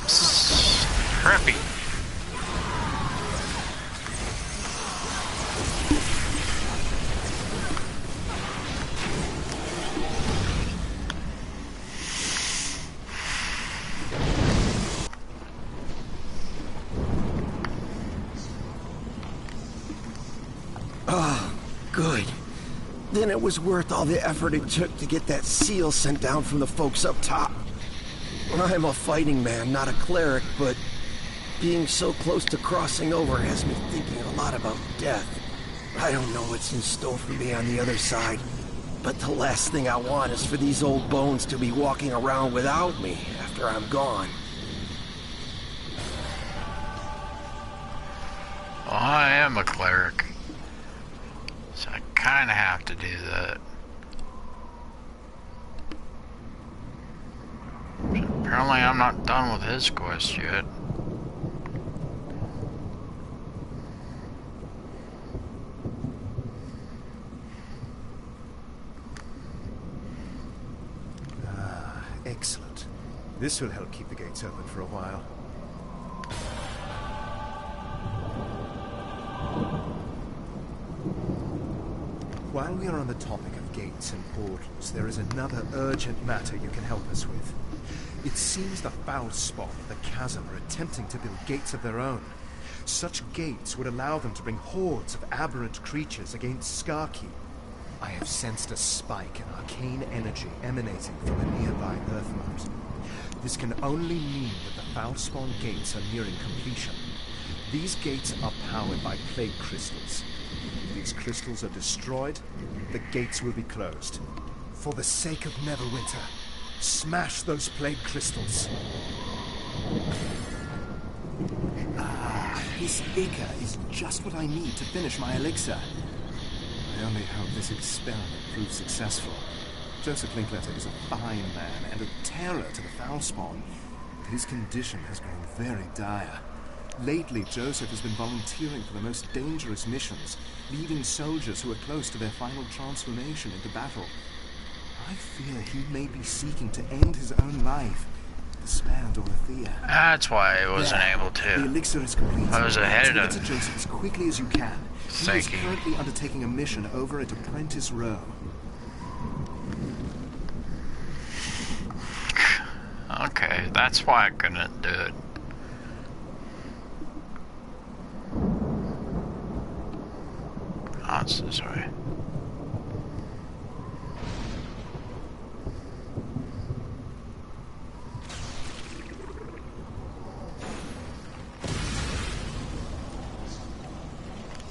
This is crappy. Oh, good. Then it was worth all the effort it took to get that seal sent down from the folks up top. I'm a fighting man, not a cleric, but being so close to crossing over has me thinking a lot about death. I don't know what's in store for me on the other side, but the last thing I want is for these old bones to be walking around without me after I'm gone. Well, I am a cleric, so I kind of have to do that. Apparently I'm not done with his quest yet. Ah, excellent. This will help keep the gates open for a while. While we are on the topic of gates and portals, there is another urgent matter you can help us with. It seems the foul spawn of the Chasm are attempting to build gates of their own. Such gates would allow them to bring hordes of aberrant creatures against Skarkeep. I have sensed a spike in arcane energy emanating from a nearby Earthmote. This can only mean that the foul spawn gates are nearing completion. These gates are powered by plague crystals. If these crystals are destroyed, the gates will be closed. For the sake of Neverwinter, smash those plague crystals. Ah, this ichor is just what I need to finish my elixir. I only hope this experiment proves successful. Joseph Linkletter is a fine man and a terror to the foul spawn, but his condition has grown very dire. Lately, Joseph has been volunteering for the most dangerous missions, leading soldiers who are close to their final transformation into battle. I fear he may be seeking to end his own life to spare Dorothea. That's why I wasn't able The to. elixir is complete. I was ahead Get of to Joseph as quickly as you can. He is thinking. currently undertaking a mission over at Apprentice Row. Okay, that's why I couldn't do it. Oh, it's this way.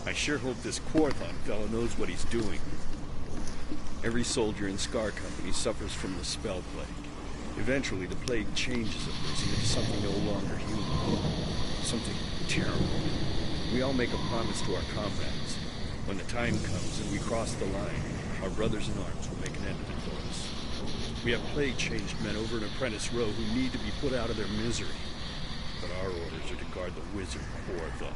I sure hope this Quarthon fella knows what he's doing. Every soldier in Scar Company suffers from the spell plague. Eventually, the plague changes a person into something no longer human. Something terrible. We all make a promise to our comrades. When the time comes and we cross the line, our brothers in arms will make an end of it for us. We have plague-changed men over in Apprentice Row who need to be put out of their misery. But our orders are to guard the wizard Quarthon.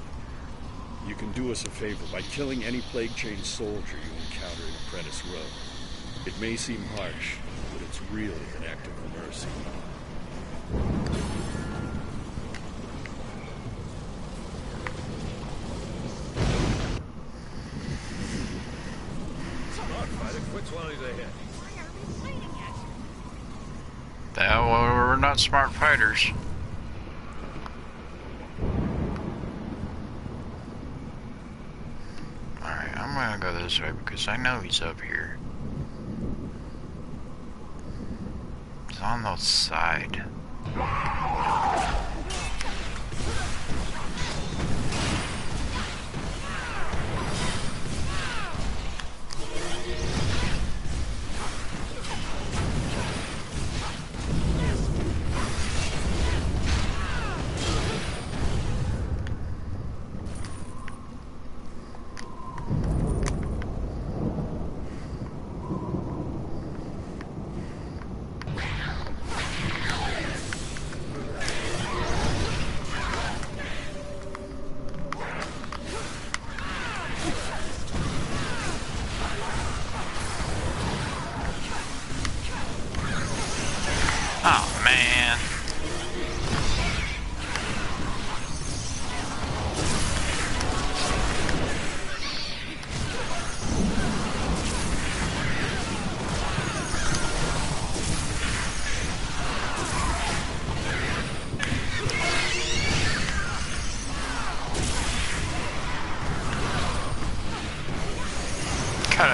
You can do us a favor by killing any plague-changed soldier you encounter in Apprentice Row. It may seem harsh, but it's really an act of mercy. We're not smart fighters. Alright, I'm gonna go this way because I know he's up here. He's on the side.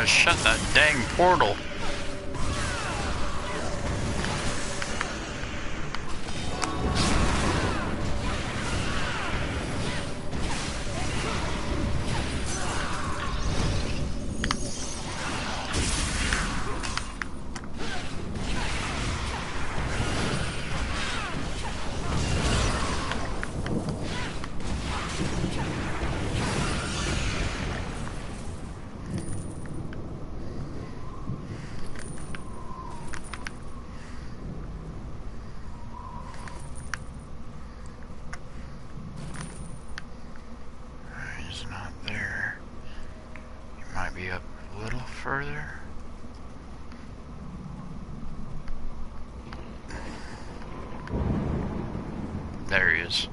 gotta shut that dang portal. He's not there. He might be up a little further. There he is.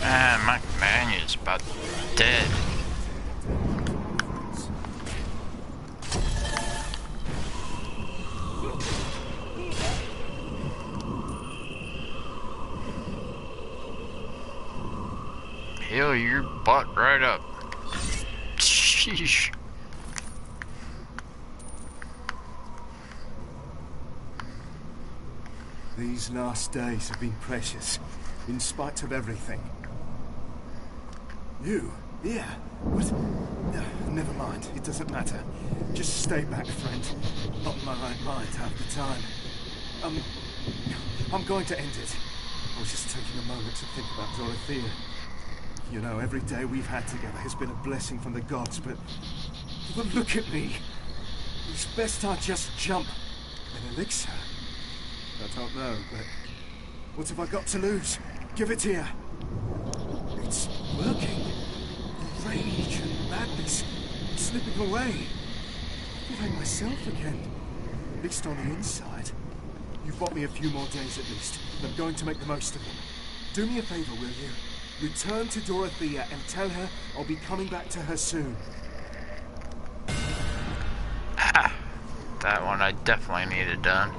Man, my companion's about dead. Heal your butt right up. Sheesh. These last days have been precious, in spite of everything. You? Yeah. What? Never mind. It doesn't matter. Just stay back, friend. Not in my right mind half the time. I'm going to end it. I was just taking a moment to think about Dorothea. You know, every day we've had together has been a blessing from the gods, but look at me. It's best I just jump. An elixir? I don't know, but what have I got to lose? Give it here. It's working. The rage and madness slipping away. I feel like myself again. At least on the inside. You've bought me a few more days at least, and I'm going to make the most of them. Do me a favor, will you? Return to Dorothea and tell her I'll be coming back to her soon. Ah, that one I definitely needed done.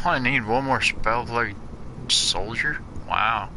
Oh, I need one more spell like soldier? Wow.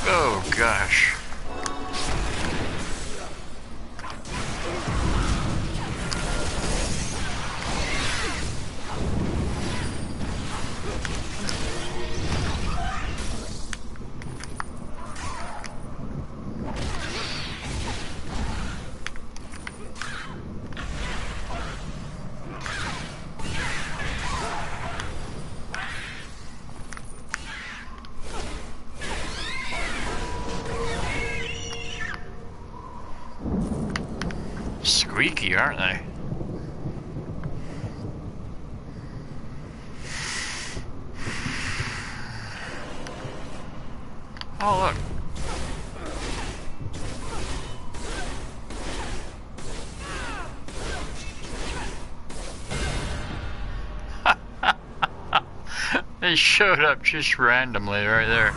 Oh gosh. Squeaky, aren't they? Oh, look. They showed up just randomly right there.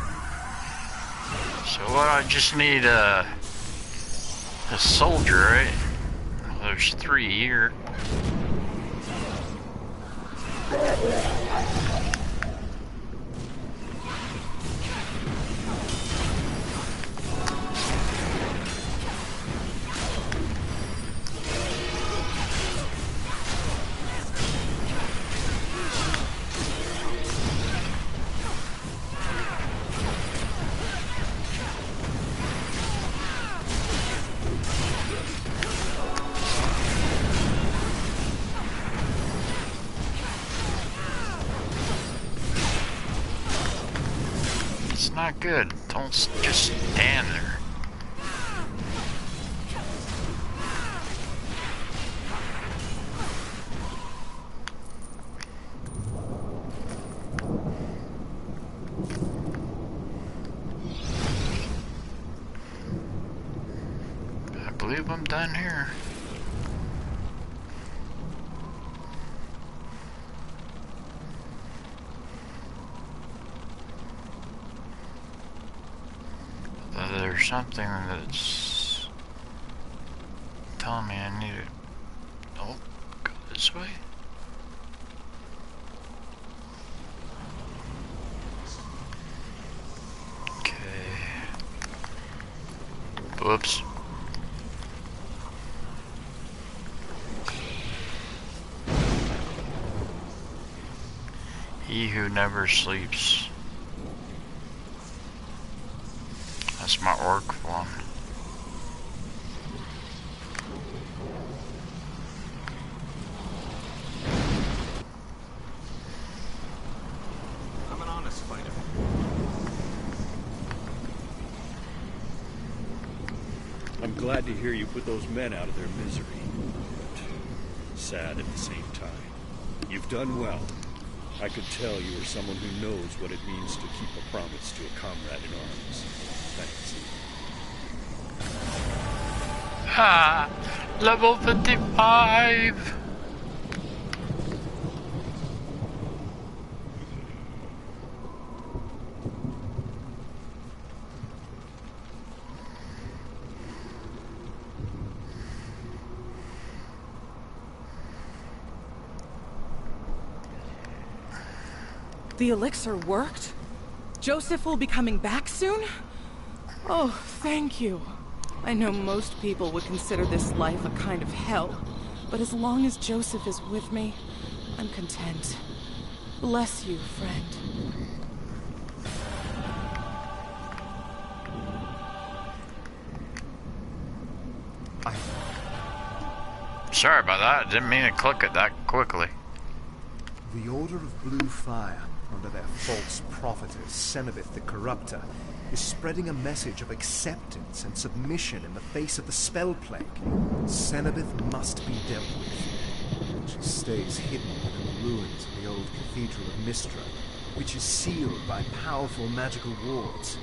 So what? I just need a soldier, right? Well, there's 3 here. Not good. Don't just stand there. I believe I'm done here. There's something that's telling me I need it. Oh, go this way. Okay. Whoops. He who never sleeps. That's my orc one. I'm an honest fighter. I'm glad to hear you put those men out of their misery. But sad at the same time. You've done well. I could tell you are someone who knows what it means to keep a promise to a comrade in arms. Thanks. Ha! Level 55! The elixir worked? Joseph will be coming back soon? Oh, thank you. I know most people would consider this life a kind of hell, but as long as Joseph is with me, I'm content. Bless you, friend. Sorry about that. I didn't mean to click it that quickly. The Order of Blue Fire, under their false prophetess, Cenobith the Corrupter, is spreading a message of acceptance and submission in the face of the spell plague. Cenobith must be dealt with. She stays hidden within the ruins of the old Cathedral of Mistra, which is sealed by powerful magical wards.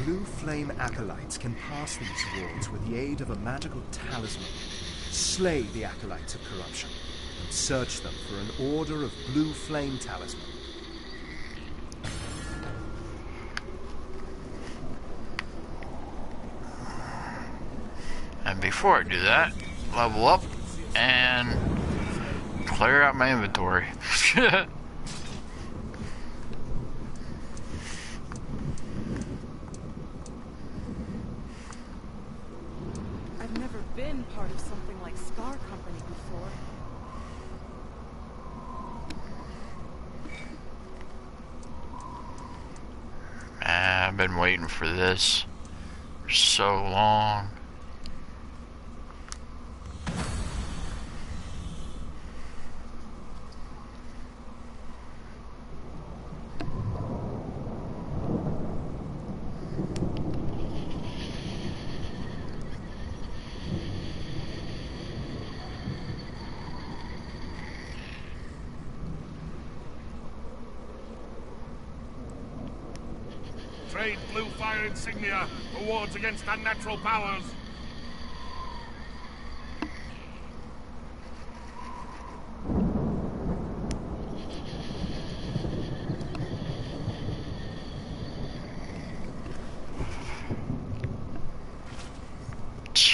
Blue Flame Acolytes can pass these wards with the aid of a magical talisman, slay the Acolytes of Corruption, and search them for an Order of Blue Flame Talisman. And before I do that, level up and clear out my inventory. I've never been part of something like Scar Company before. Man, I've been waiting for this for so long. Trade blue fire insignia for wards against unnatural powers.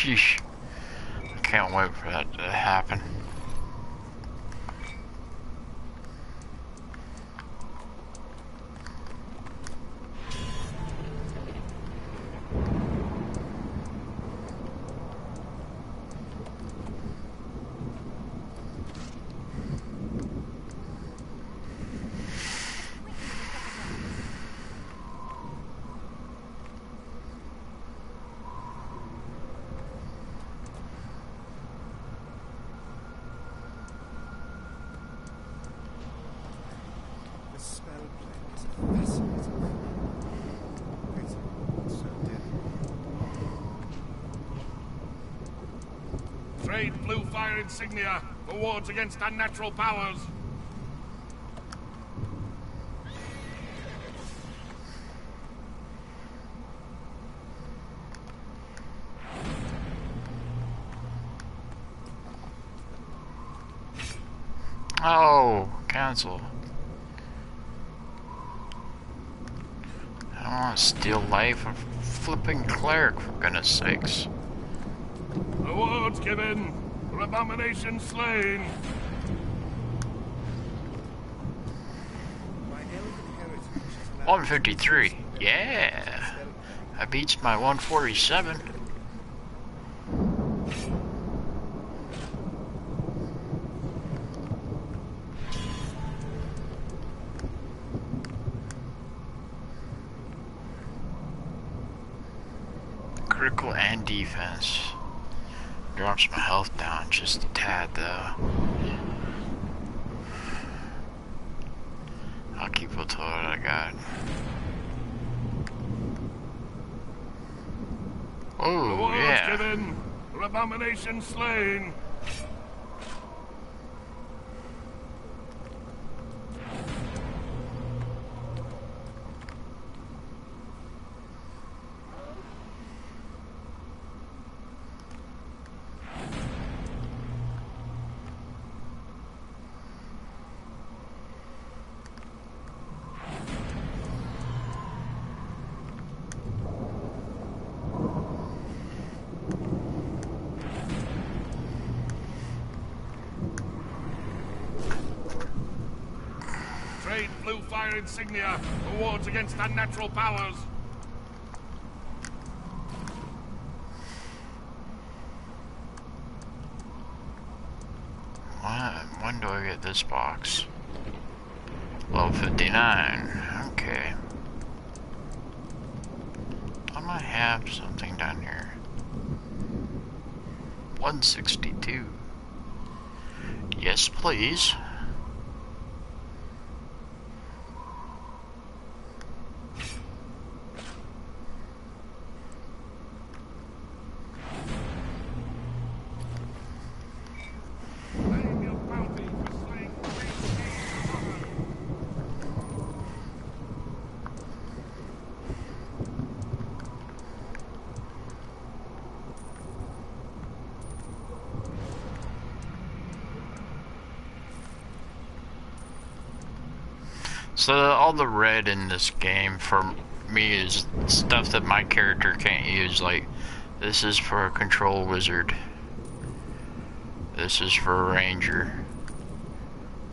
Sheesh. I can't wait for that to happen. The spell play is a fascinating thing. It's so deadly. Trade blue fire insignia for wards against unnatural powers. Oh, cancel. I don't want to steal life of flipping cleric, for goodness sakes. Awards given for abomination slain. My elven heritage has allowed 153. Yeah. I beats my 147. Critical and defense. Drops my health down just a tad though. I'll keep with what I got. Oh, Awards yeah. given for abomination slain. Trade blue fire insignia for wards against unnatural powers. When do I get this box? Level 59. Okay. I might have something down here. 162. Yes, please. Claim your bounty for slaying So all the red in this game for me is stuff that my character can't use. Like, this is for a control wizard. This is for a ranger.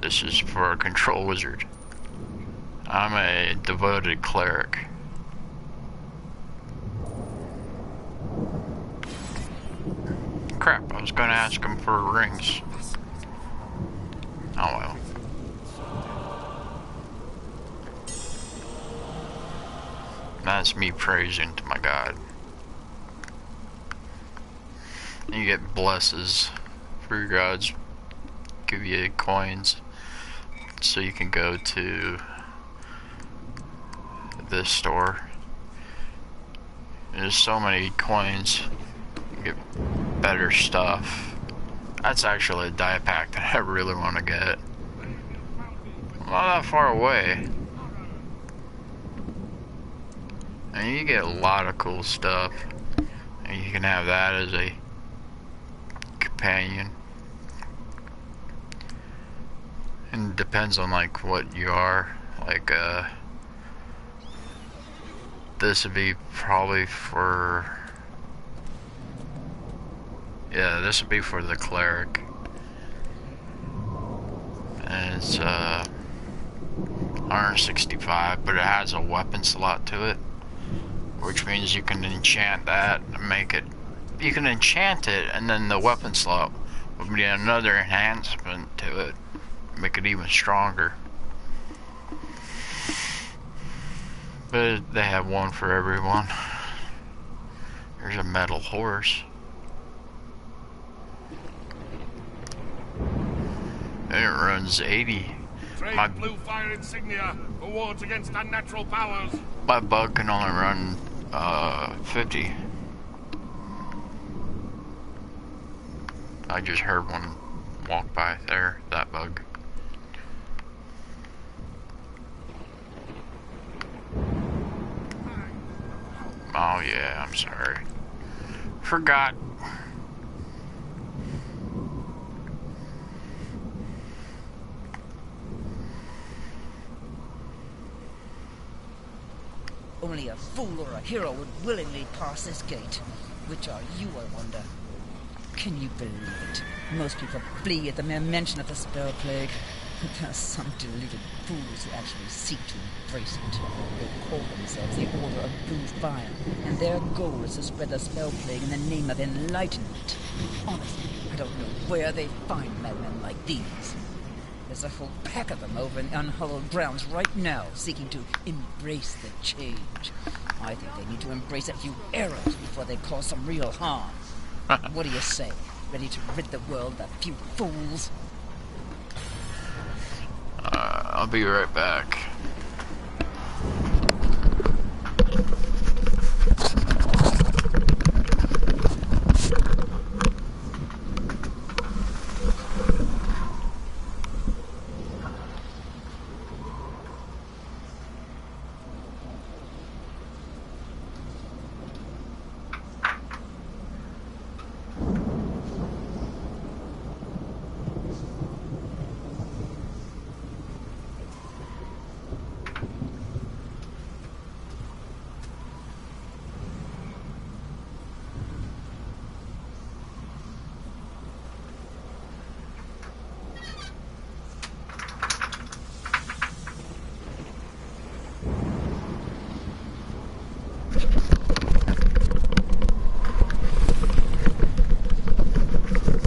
This is for a control wizard. I'm a devoted cleric. Crap, I was gonna ask him for rings. Oh well. That's me praising to my God. You get blesses for your gods. Give you coins so you can go to this store. There's so many coins. You get better stuff. That's actually a die pack that I really want to get. I'm not that far away. And you get a lot of cool stuff. And you can have that as a companion. And it depends on like what you are. Like this would be probably for Yeah, this would be for the Cleric. And it's 165, but it has a weapon slot to it, which means you can enchant that and make it. You can enchant it, and then the weapon slot would be another enhancement to it, make it even stronger. But they have one for everyone. There's a metal horse. And it runs 80. Trade blue fire insignia for wards against unnatural powers. My bug can only run 50. I just heard one walk by there, that bug. Oh yeah, I'm sorry. Forgot. Only a fool or a hero would willingly pass this gate. Which are you, I wonder? Can you believe it? Most people flee at the mere mention of the spell plague. But there are some deluded fools who actually seek to embrace it. They call themselves the Order of Blue Fire, and their goal is to spread the spell plague in the name of enlightenment. Honestly, I don't know where they find madmen like these. There's a whole pack of them over in unhallowed grounds right now, seeking to embrace the change. I think they need to embrace a few errors before they cause some real harm. What do you say? Ready to rid the world of a few fools? I'll be right back.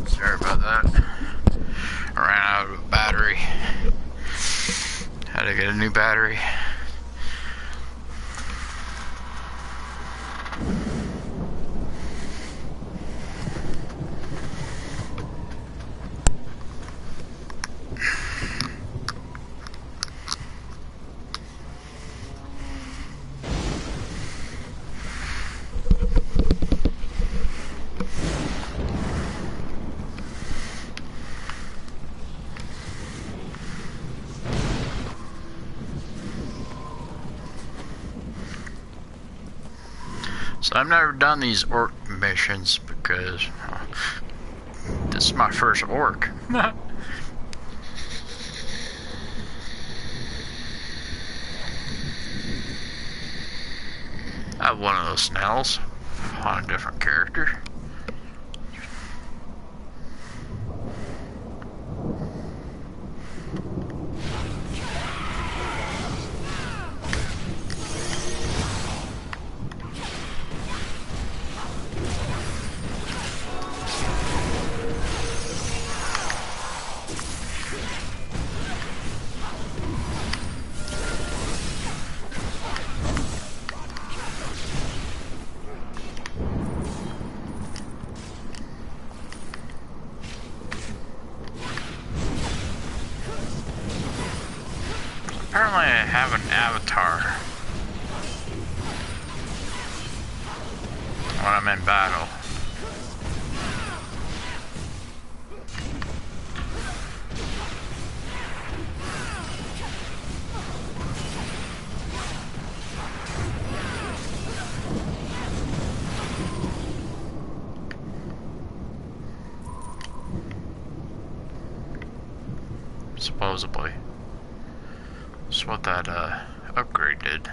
Sorry about that. I ran out of battery. Had to get a new battery. So I've never done these orc missions because this is my first orc. I have one of those snails on a different character. Apparently I have an avatar when I'm in battle. Supposedly. That's what that upgrade did.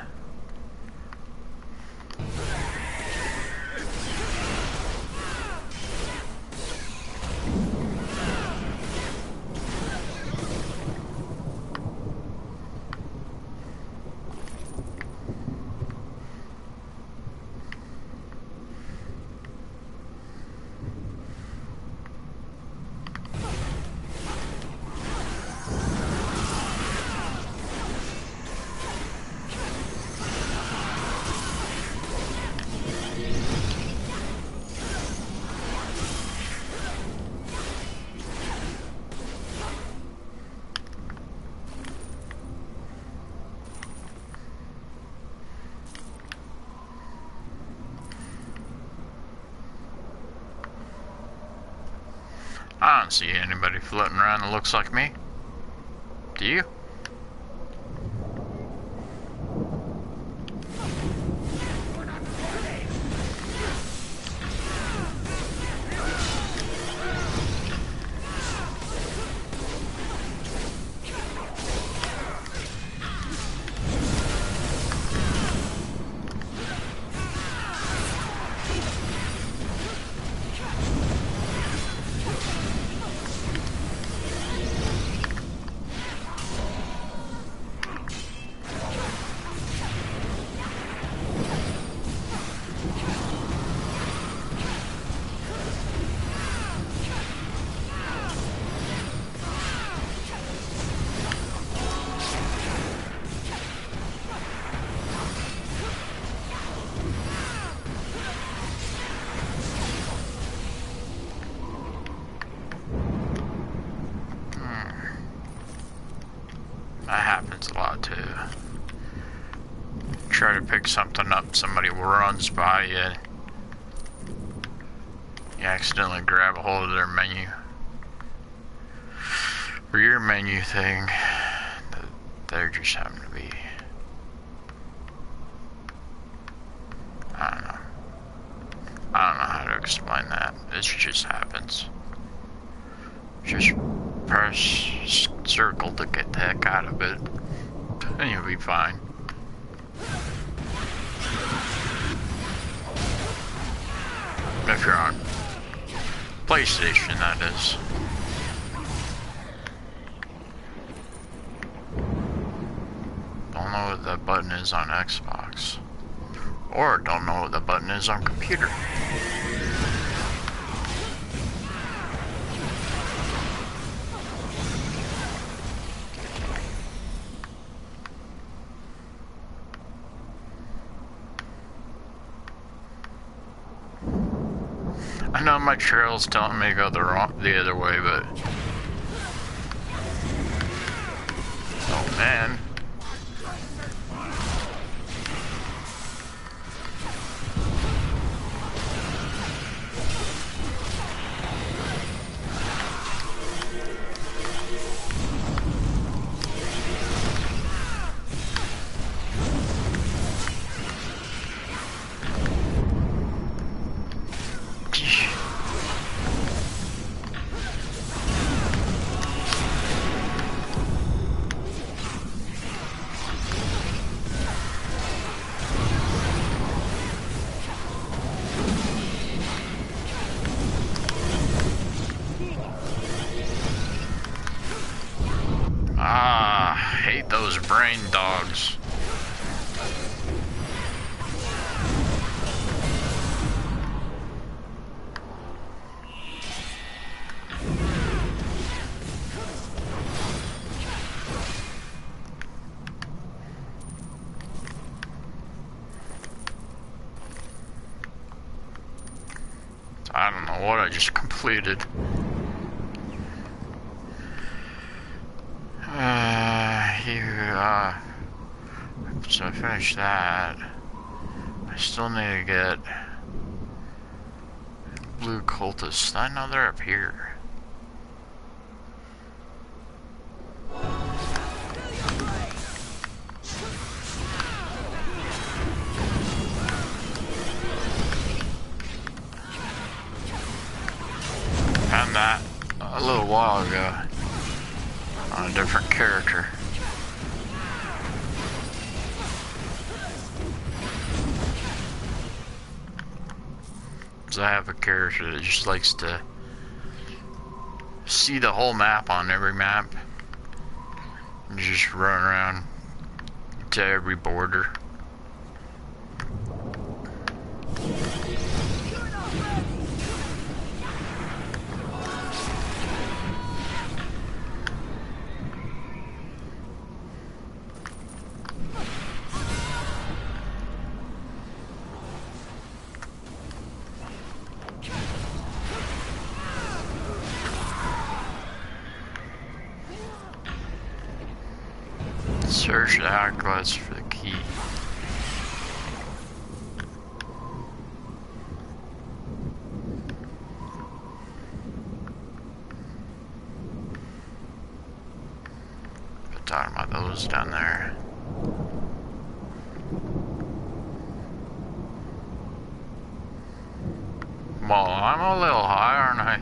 I don't see anybody floating around that looks like me. Do you? That happens a lot too. Try to pick something up, somebody runs by you. You accidentally grab a hold of their menu. Or your menu thing. They're just happen to be. I don't know. I don't know how to explain that. It just happens. Just press circle to get the heck out of it, and you'll be fine. If you're on PlayStation, that is. Don't know what that button is on Xbox. Or don't know what the button is on computer. I know my trail's telling me to go the other way, but oh man. Hate those brain dogs. I don't know what I just completed. So I finished that. I still need to get blue cultists. I know they're up here. Found that a little while ago on a different character. I have a character that just likes to see the whole map on every map and just run around to every border. Search the outlets for the key. talking about those down there. Well, I'm a little high, aren't I?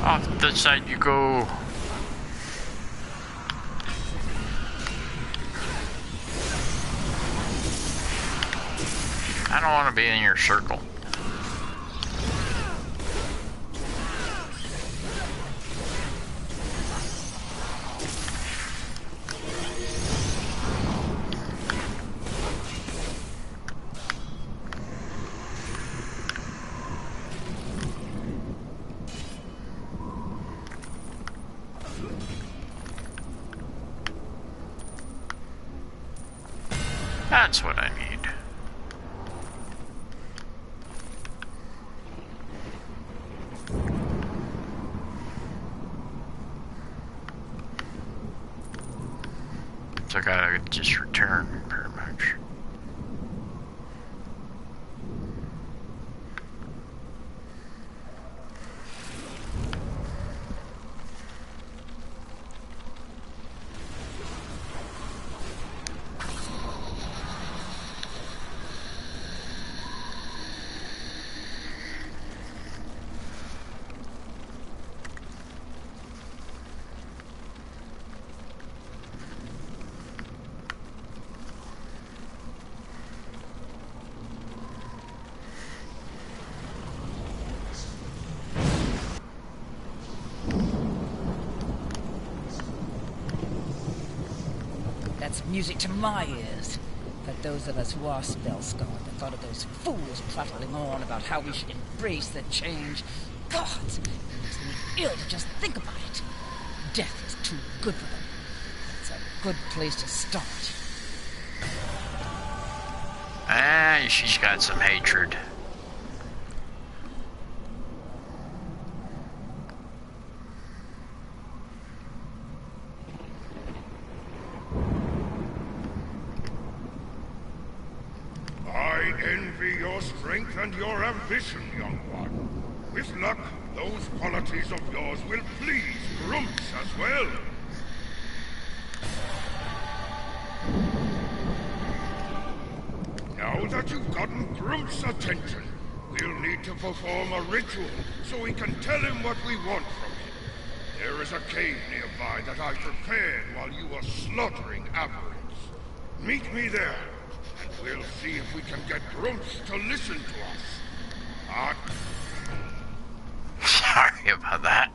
Off this side you go. I don't want to be in your circle. That's what I need. So I gotta just return, pretty much. That's music to my ears. For those of us who are spell-scarred, the thought of those fools prattling on about how we should embrace the change. Gods, it makes me ill to just think about it. Death is too good for them. It's a good place to start. Ah, she's got some hatred. I envy your strength and your ambition, young one. With luck, those qualities of yours will please Grumps as well. Now that you've gotten Grumps' attention, we'll need to perform a ritual so we can tell him what we want from him. There is a cave nearby that I prepared while you were slaughtering aberrants. Meet me there, and we'll see if we can get Grumps to listen to us. Sorry about that.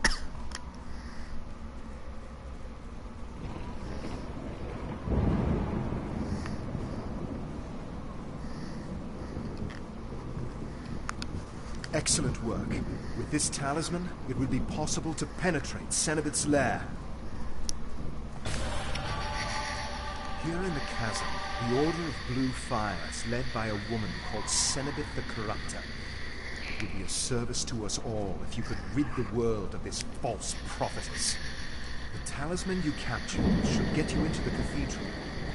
Excellent work. With this talisman, it will be possible to penetrate Cenobit's lair. Here in the chasm, the Order of Blue Fires, led by a woman called Cenobit the Corrupter. It would be a service to us all if you could rid the world of this false prophetess. The talisman you capture should get you into the cathedral,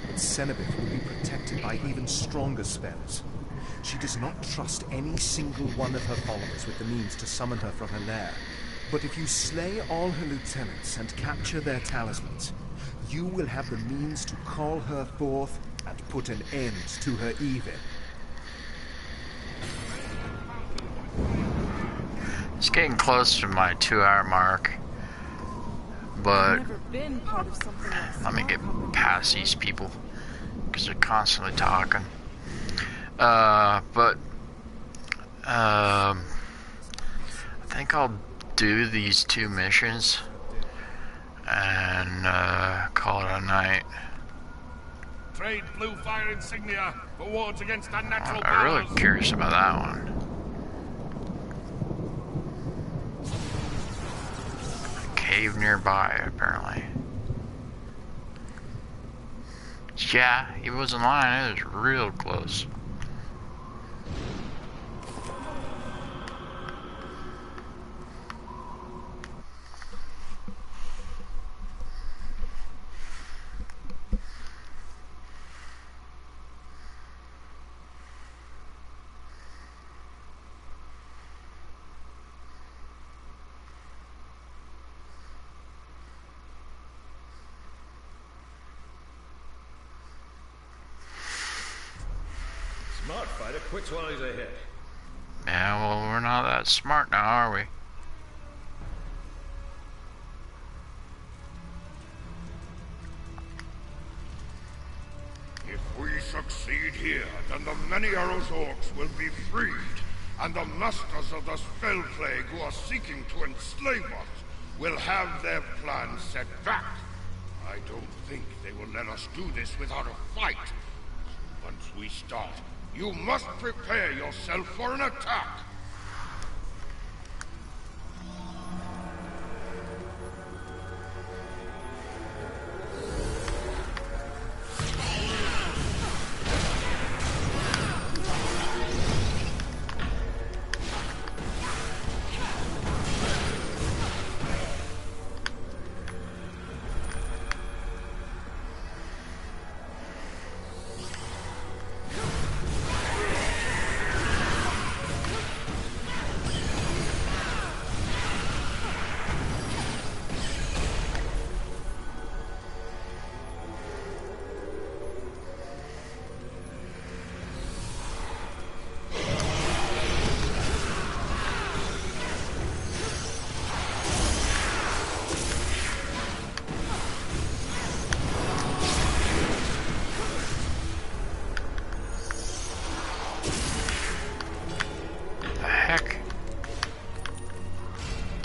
but Cenobit will be protected by even stronger spells. She does not trust any single one of her followers with the means to summon her from her lair. But if you slay all her lieutenants and capture their talismans, you will have the means to call her forth and put an end to her evil. It's getting close to my 2-hour mark, but let me get past these people because they're constantly talking. I think I'll do these 2 missions and call it a night. Trade blue fire insignia for wards against unnatural I'm really powers. curious about that one. cave nearby, apparently. Yeah, he wasn't lying. It was real close. Smart fighter quits while he's ahead. Yeah, well, we're not that smart now, are we? If we succeed here, then the Many Arrows orcs will be freed, and the masters of the Spell Plague who are seeking to enslave us will have their plans set back. I don't think they will let us do this without a fight. Once we start, you must prepare yourself for an attack.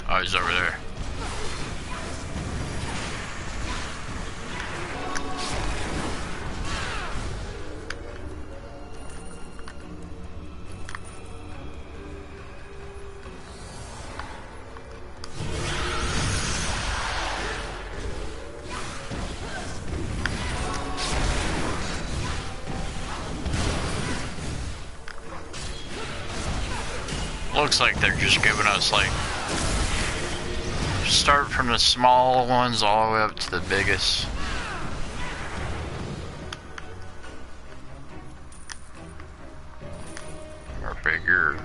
Oh, he's over there. Looks like they're just giving us, like, start from the small ones all the way up to the biggest. Or bigger.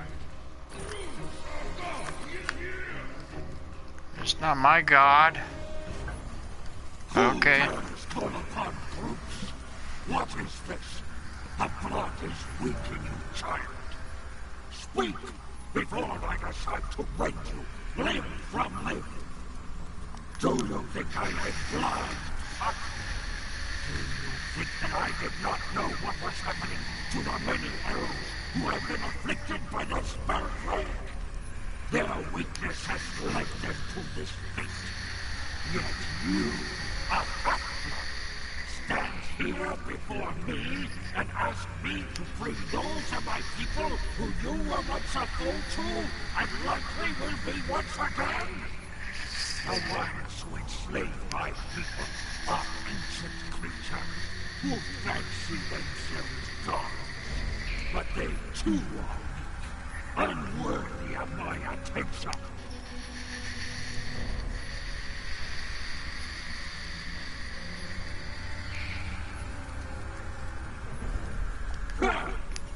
It's not my god. Okay. What is this? The blood is weak in you, child. Speak before I decide to rend you limb from limb. Do you think I am blind? Do you think that I did not know what was happening to the many arrows who have been afflicted by the spell plague? Their weakness has led them to this fate. Yet you, a half-blood, stand here before me and ask me to free those of my people who you were once a foe to and likely will be once again? The ones who enslave my people are ancient creatures who fancy themselves gods. But they too are weak, unworthy of my attention.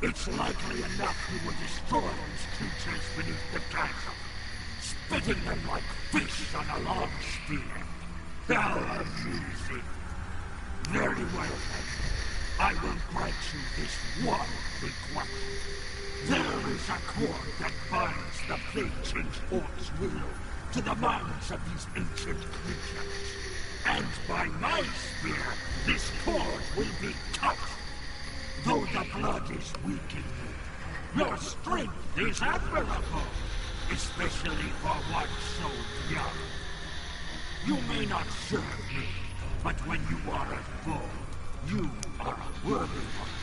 It's likely enough you will destroy these creatures beneath the chasm, spitting them like fish on a long spear. How amusing. Very well then. I will grant you this one request. There is a cord that binds the plague-change orc's will to the minds of these ancient creatures. And by my spear, this cord will be cut. Though the blood is weak in you, your strength is admirable, especially for one so young. You may not serve me, but when you are at full, you are a worthy one.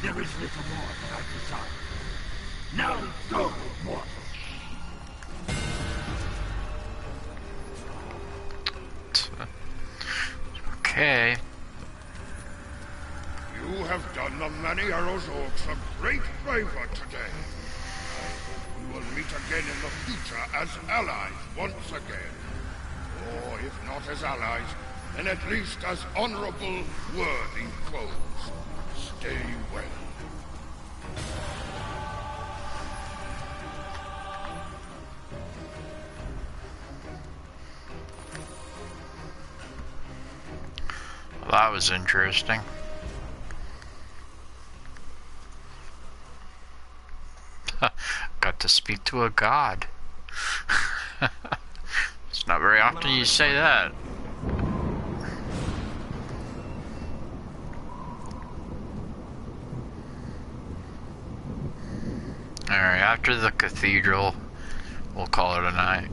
There is little more that I desire. Now go, mortal. Okay. You have done the Many Arrows Orcs a great favor today. I hope we will meet again in the future as allies once again. Or if not as allies, then at least as honorable, worthy foes. Stay well. Well, that was interesting. Got to speak to a god. It's not very often you say that. Alright, after the cathedral, we'll call it a night.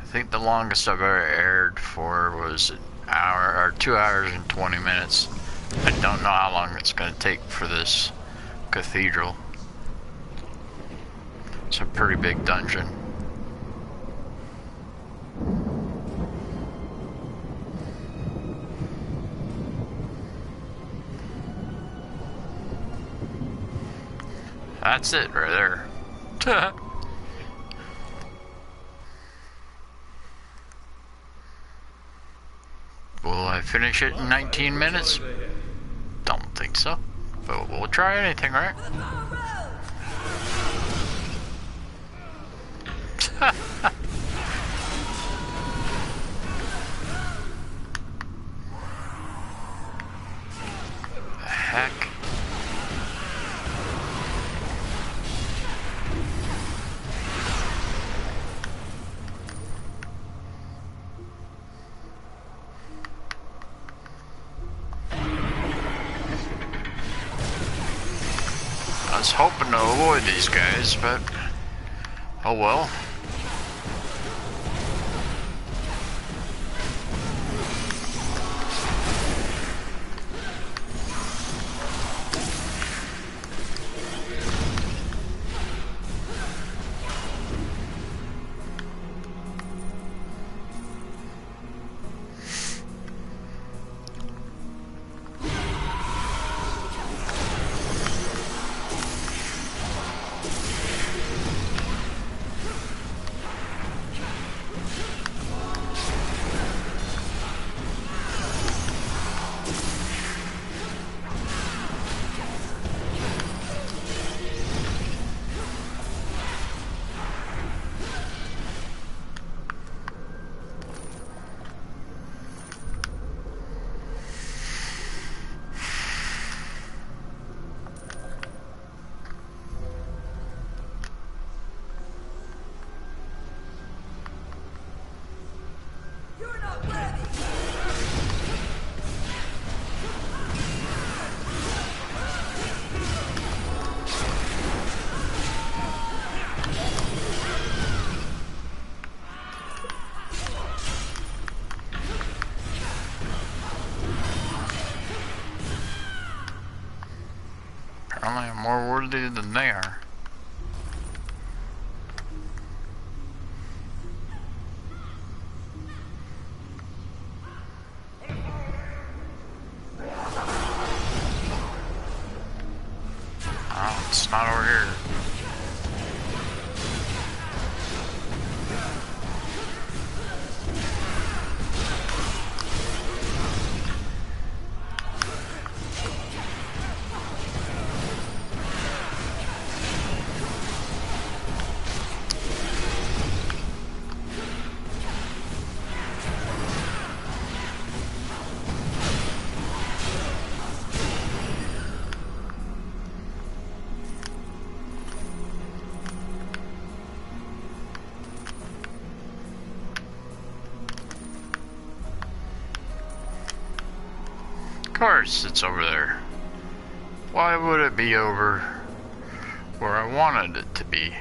I think the longest I've ever aired for was an hour, or 2 hours and 20 minutes. I don't know how long it's going to take for this cathedral. It's a pretty big dungeon. That's it right there. Will I finish it in 19 minutes? Don't think so. But we'll try anything, right? The heck? I was hoping to avoid these guys, but oh well. Apparently I'm more worthy than they are. Oh, it's not over here. Of course it's over there. Why would it be over where I wanted it to be?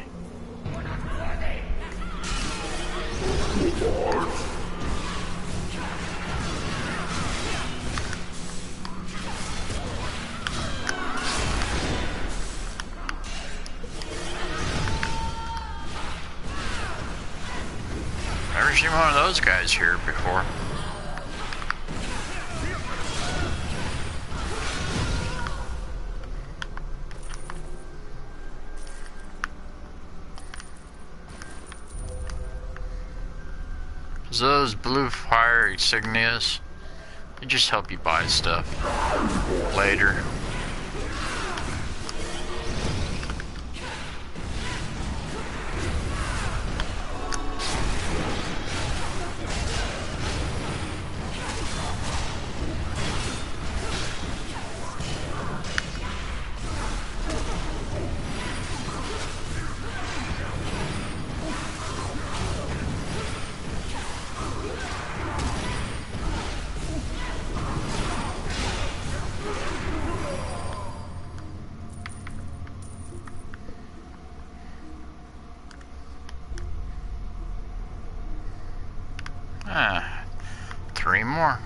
Never seen one of those guys here before. 'Cause those blue fire insignias, they just help you buy stuff later. Ah, 3 more.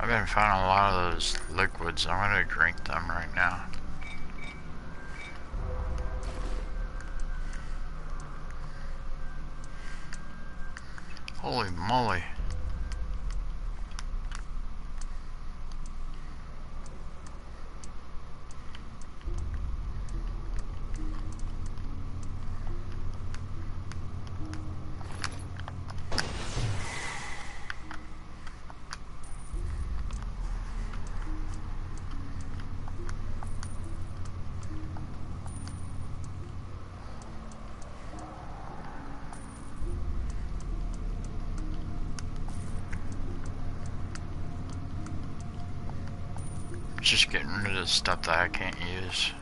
I've been finding a lot of those liquids. I'm gonna drink them right now. Holy moly. Just getting rid of stuff that I can't use.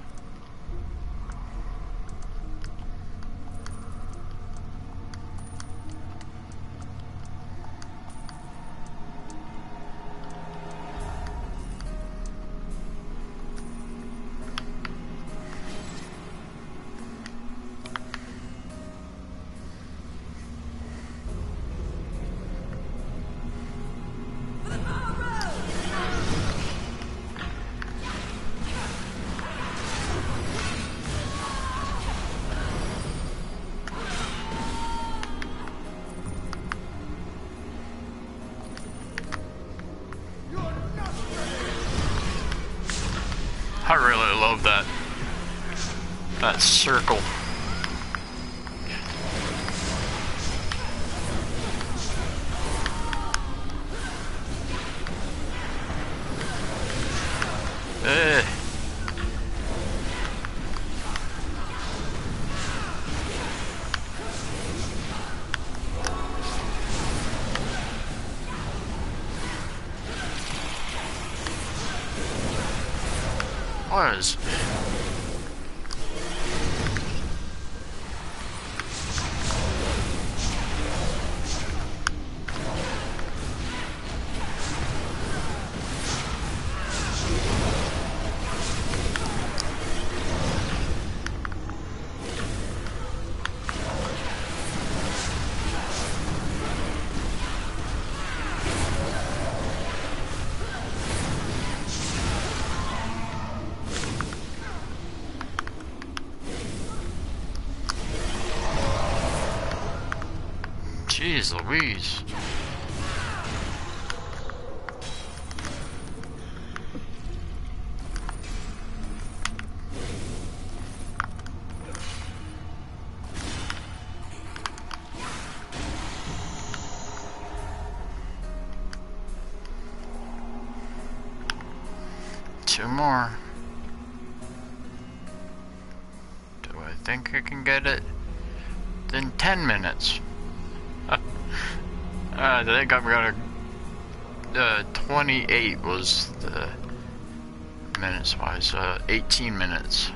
I really love that circle. Eh. Was. Jeez Louise. Two more. Do I think I can get it? Then 10 minutes. I think I'm gonna. 28 was the minutes wise. 18 minutes.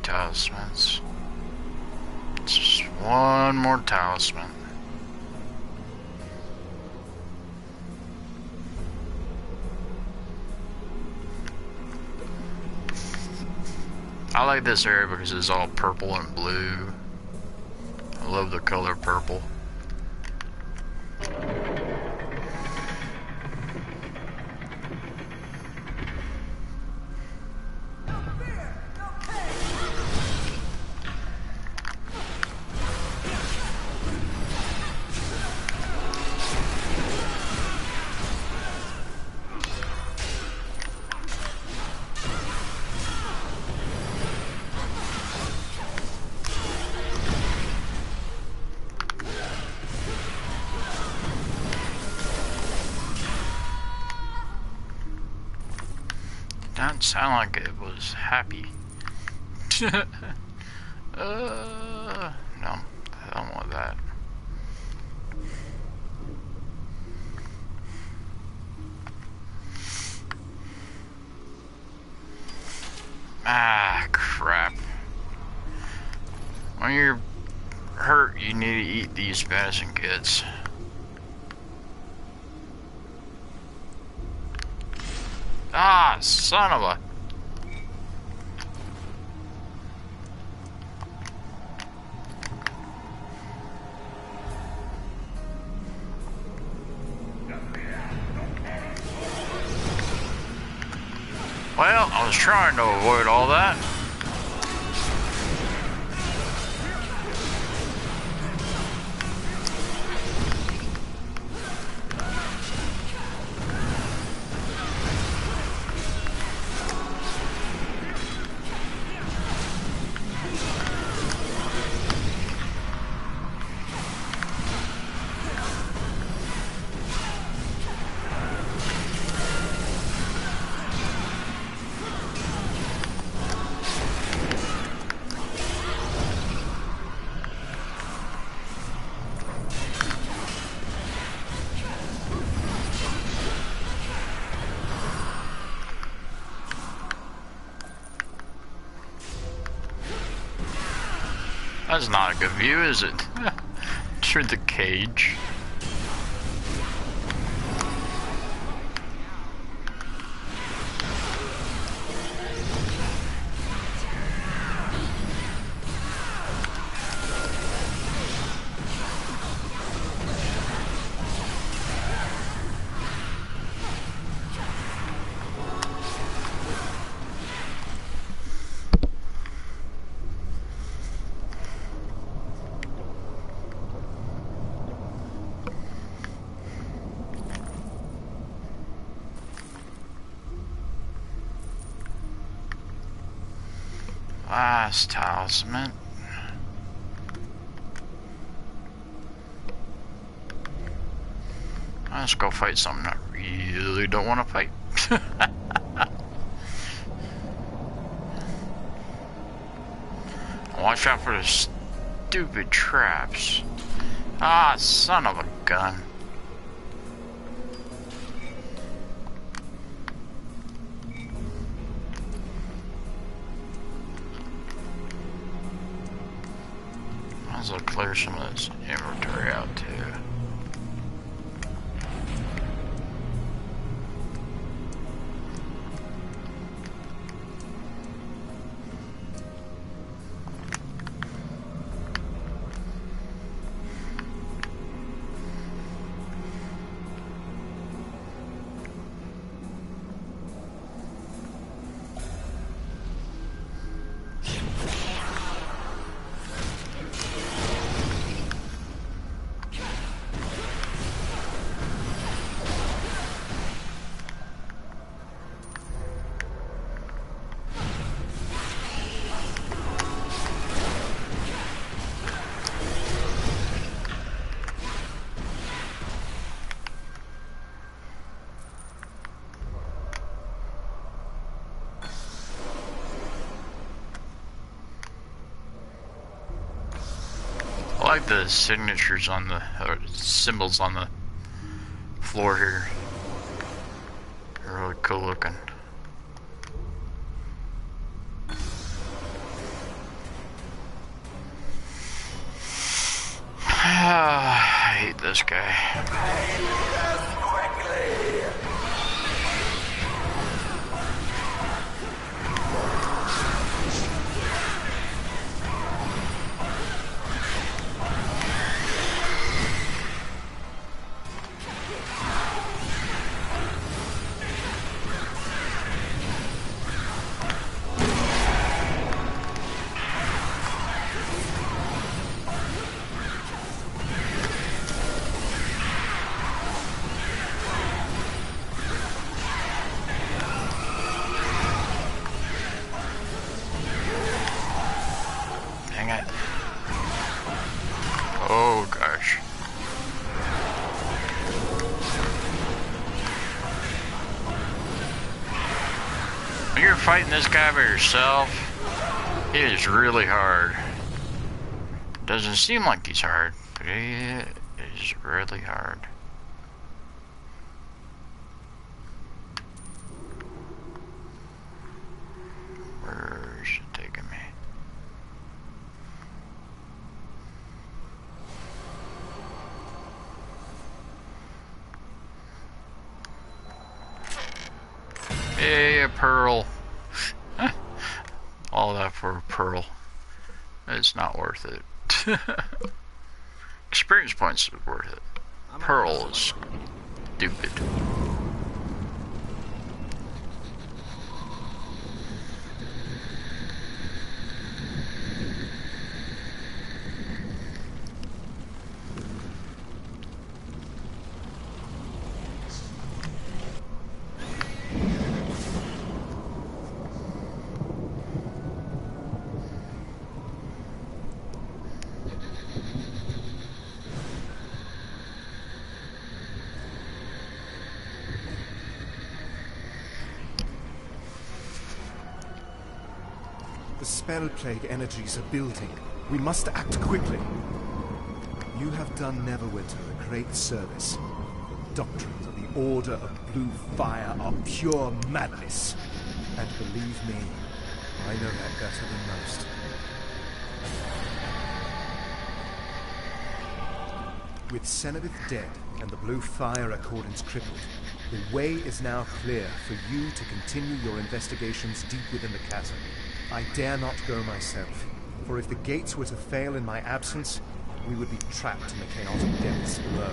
Talismans. Just one more talisman. I like this area because it's all purple and blue. I love the color purple. Don't sound like it was happy. No, I don't want that. Ah, crap. When you're hurt, you need to eat these medicine kits. Ah, son of a... Well, I was trying to avoid all that. That's not a good view, is it? Through the cage. Last talisman. Let's go fight something I really don't want to fight. Watch out for the stupid traps. Ah, son of a gun. Might as well clear some of this inventory out too. I like the signatures on the, or symbols on the floor here. They're really cool looking. I hate this guy. Oh gosh. When you're fighting this guy by yourself, it is really hard. Doesn't seem like he's hard, but it is really hard. Where's it taking me? Hey, a pearl. All that for a pearl. It's not worth it. Experience points is worth it. Pearl is stupid. The spell plague energies are building. We must act quickly. You have done Neverwinter a great service. The doctrines of the Order of Blue Fire are pure madness. And believe me, I know that better than most. With Cenobith dead and the Blue Fire Accordance crippled, the way is now clear for you to continue your investigations deep within the chasm. I dare not go myself, for if the gates were to fail in my absence, we would be trapped in the chaotic depths below.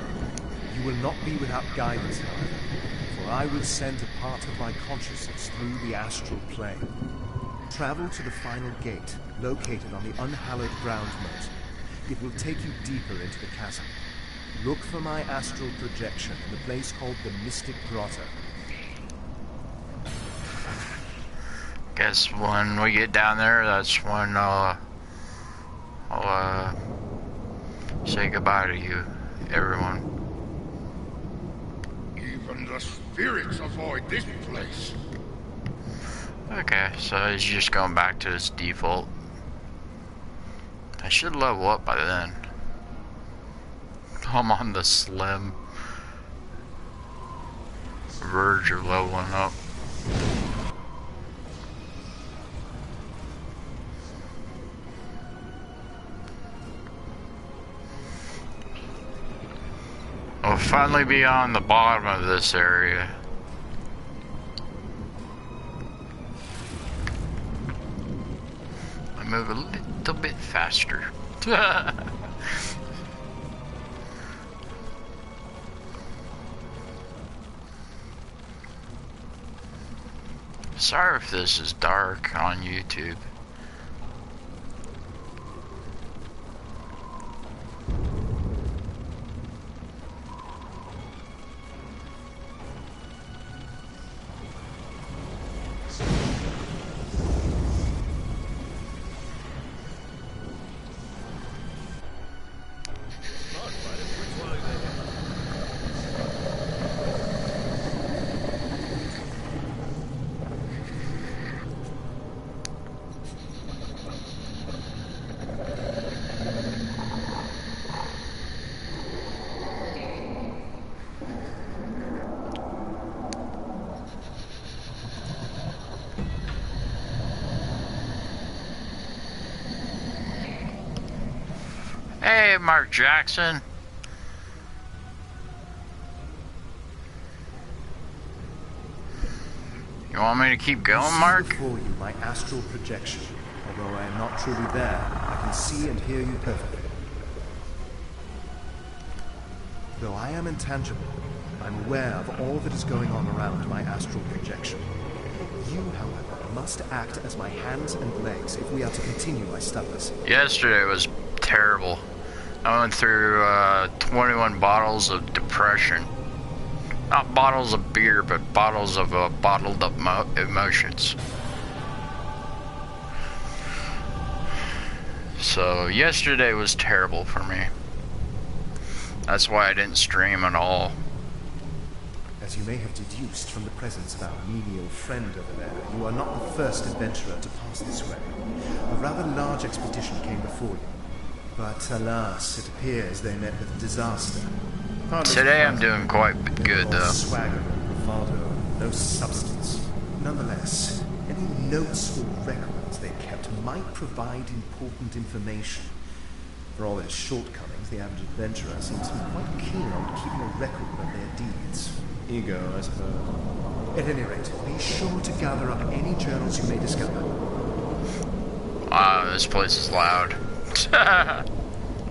You will not be without guidance, however, for I will send a part of my consciousness through the astral plane. Travel to the final gate, located on the unhallowed ground moat. It will take you deeper into the chasm. Look for my astral projection in the place called the Mystic Grotto. Guess when we get down there, that's when I'll say goodbye to you, everyone. Even the spirits avoid this place. Okay, so he's just going back to his default. I should level up by then. I'm on the slim verge of leveling up. I'll finally be on the bottom of this area. I move a little bit faster. Sorry if this is dark on YouTube. Hey, Mark Jackson. You want me to keep going, Mark? Before you, my astral projection. Although I am not truly there, I can see and hear you perfectly. Though I am intangible, I'm aware of all that is going on around my astral projection. You, however, must act as my hands and legs if we are to continue my studies. Yesterday was terrible. I went through 21 bottles of depression. Not bottles of beer, but bottles of bottled up emotions. So yesterday was terrible for me. That's why I didn't stream at all. As you may have deduced from the presence of our menial friend over there, you are not the first adventurer to pass this way. A rather large expedition came before you. But alas, it appears they met with disaster. Hardly Today I'm doing quite good, though. Swagger, bravado, no substance. Nonetheless, any notes or records they kept might provide important information. For all their shortcomings, the average adventurer seems to be quite keen on keeping a record of their deeds. Ego, I suppose. At any rate, be sure to gather up any journals you may discover. Wow, this place is loud.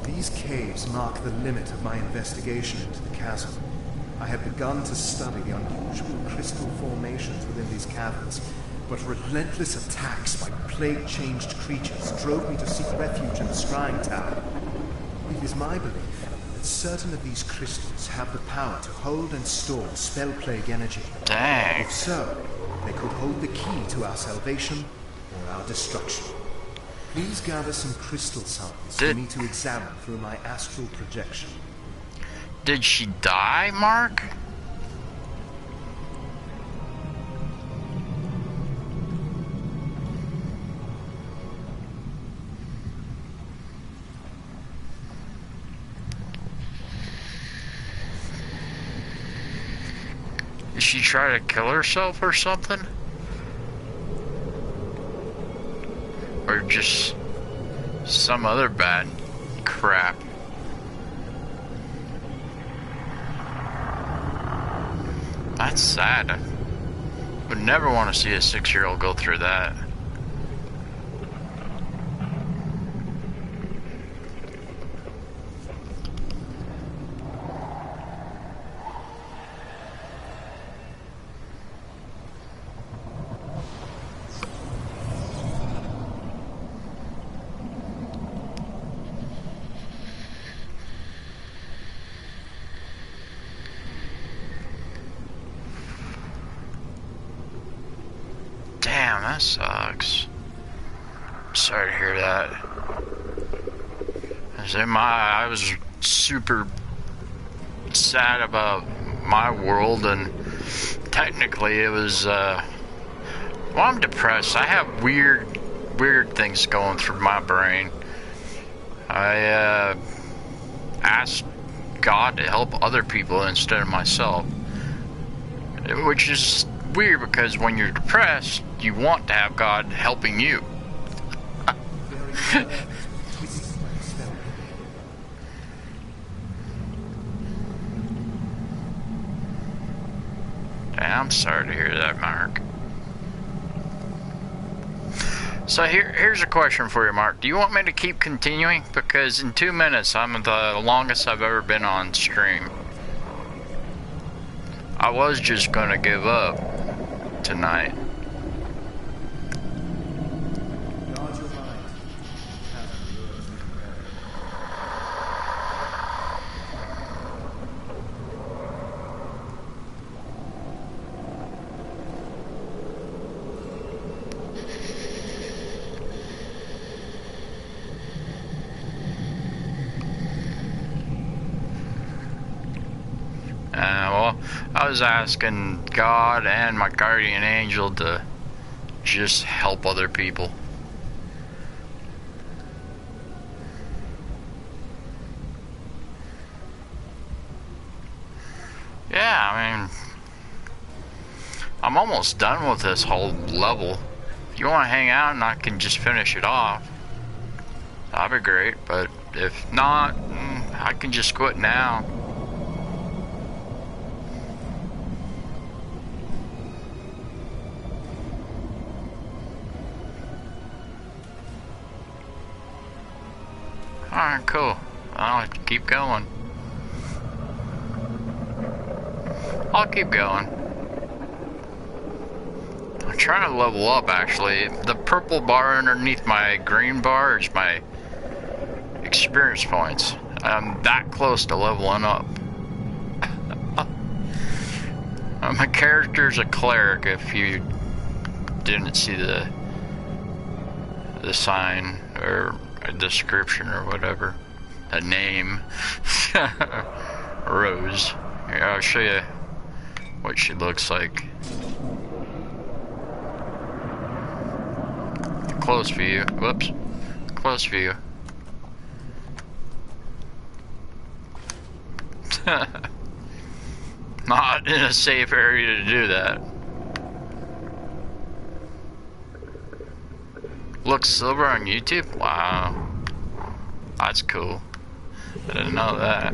These caves mark the limit of my investigation into the chasm. I had begun to study the unusual crystal formations within these caverns, but relentless attacks by plague-changed creatures drove me to seek refuge in the scrying tower. It is my belief that certain of these crystals have the power to hold and store spell plague energy. Dang. If so, they could hold the key to our salvation or our destruction. Please gather some crystal samples for me to examine through my astral projection. Did she die, Mark? Did she try to kill herself or something? Or just some other bad crap? That's sad. I would never want to see a 6-year-old go through that. Damn, that sucks. Sorry to hear that. I was super sad about my world, and technically it was, well, I'm depressed. I have weird things going through my brain. I, asked God to help other people instead of myself. Which is weird, because when you're depressed, you want to have God helping you. I'm sorry to hear that, Mark. So here's a question for you, Mark. Do you want me to keep continuing? Because in 2 minutes, I'm the longest I've ever been on stream. I was just gonna give up tonight. I was asking God and my guardian angel to just help other people. Yeah, I mean, I'm almost done with this whole level. If you want to hang out and I can just finish it off, that'd be great. But if not, I can just quit now. Alright, cool. I'll keep going. I'll keep going. I'm trying to level up, actually. The purple bar underneath my green bar is my experience points. I'm that close to leveling up. My character's a cleric, if you didn't see the sign or a description or whatever. A name. Rose. Here, I'll show you what she looks like. Close view. Whoops. Close view. Not in a safe area to do that. Looks silver on YouTube? Wow. That's cool. I didn't know that.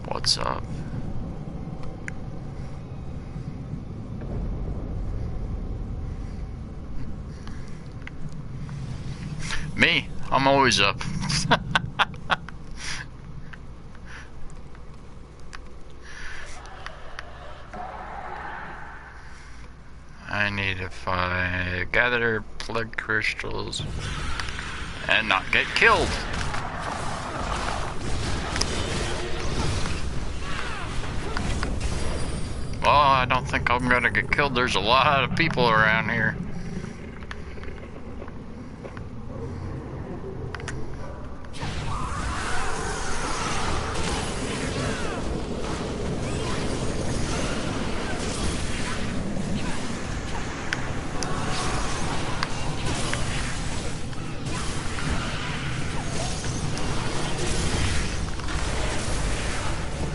What's up? Me? I'm always up. I need to gather plug crystals and not get killed. Well, I don't think I'm gonna get killed. There's a lot of people around here.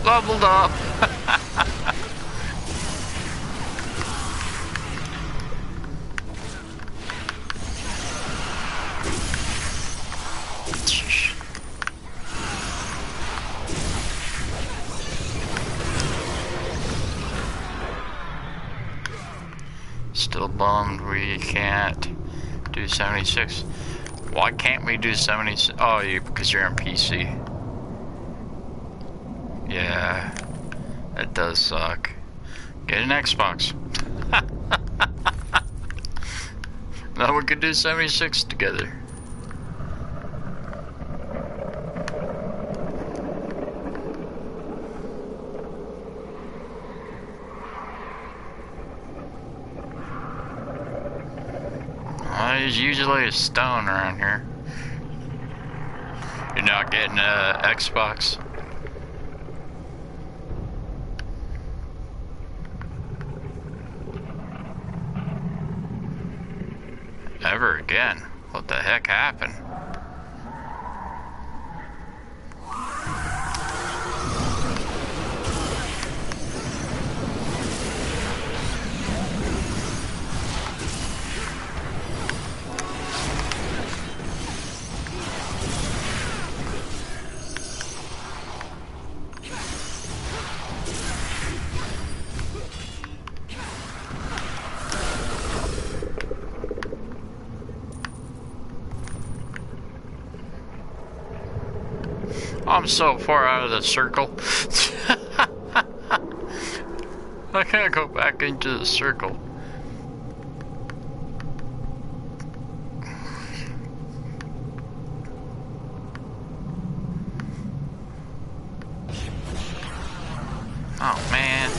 Leveled up. Still bummed we can't do 76. Why can't we do 76? Oh, because you're on PC. Yeah, It does suck. Get an Xbox. Now we could do 76 together. There's usually a stone around here. You're not getting a Xbox. Ever again? What the heck happened? I'm so far out of the circle. I can't go back into the circle. Oh man.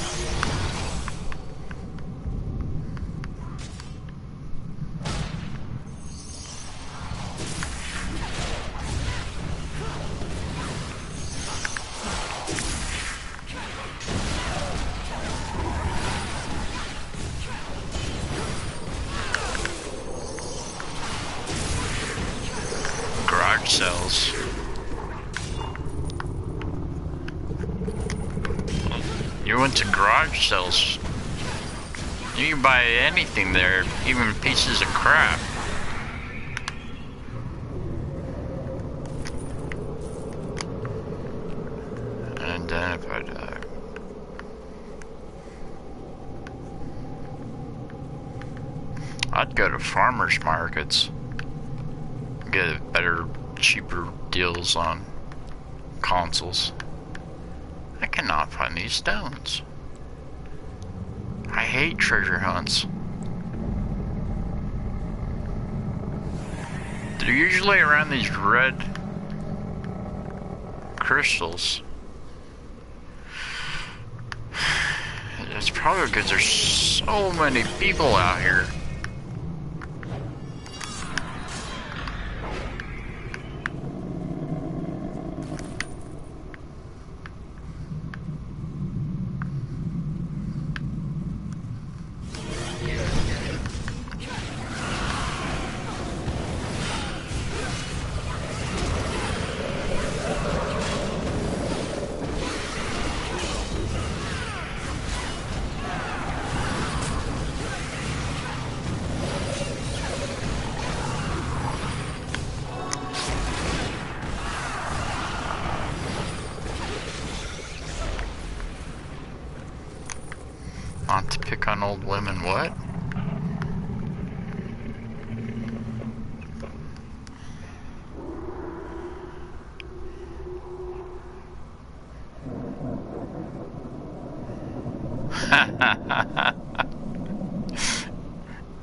Cells. You went to garage sales. You can buy anything there, even pieces of crap. And then if I die. I'd go to farmers markets. Get better, cheaper deals on consoles. I cannot find these stones. I hate treasure hunts. They're usually around these red crystals. It's probably because there's so many people out here. Not to pick on old women, what?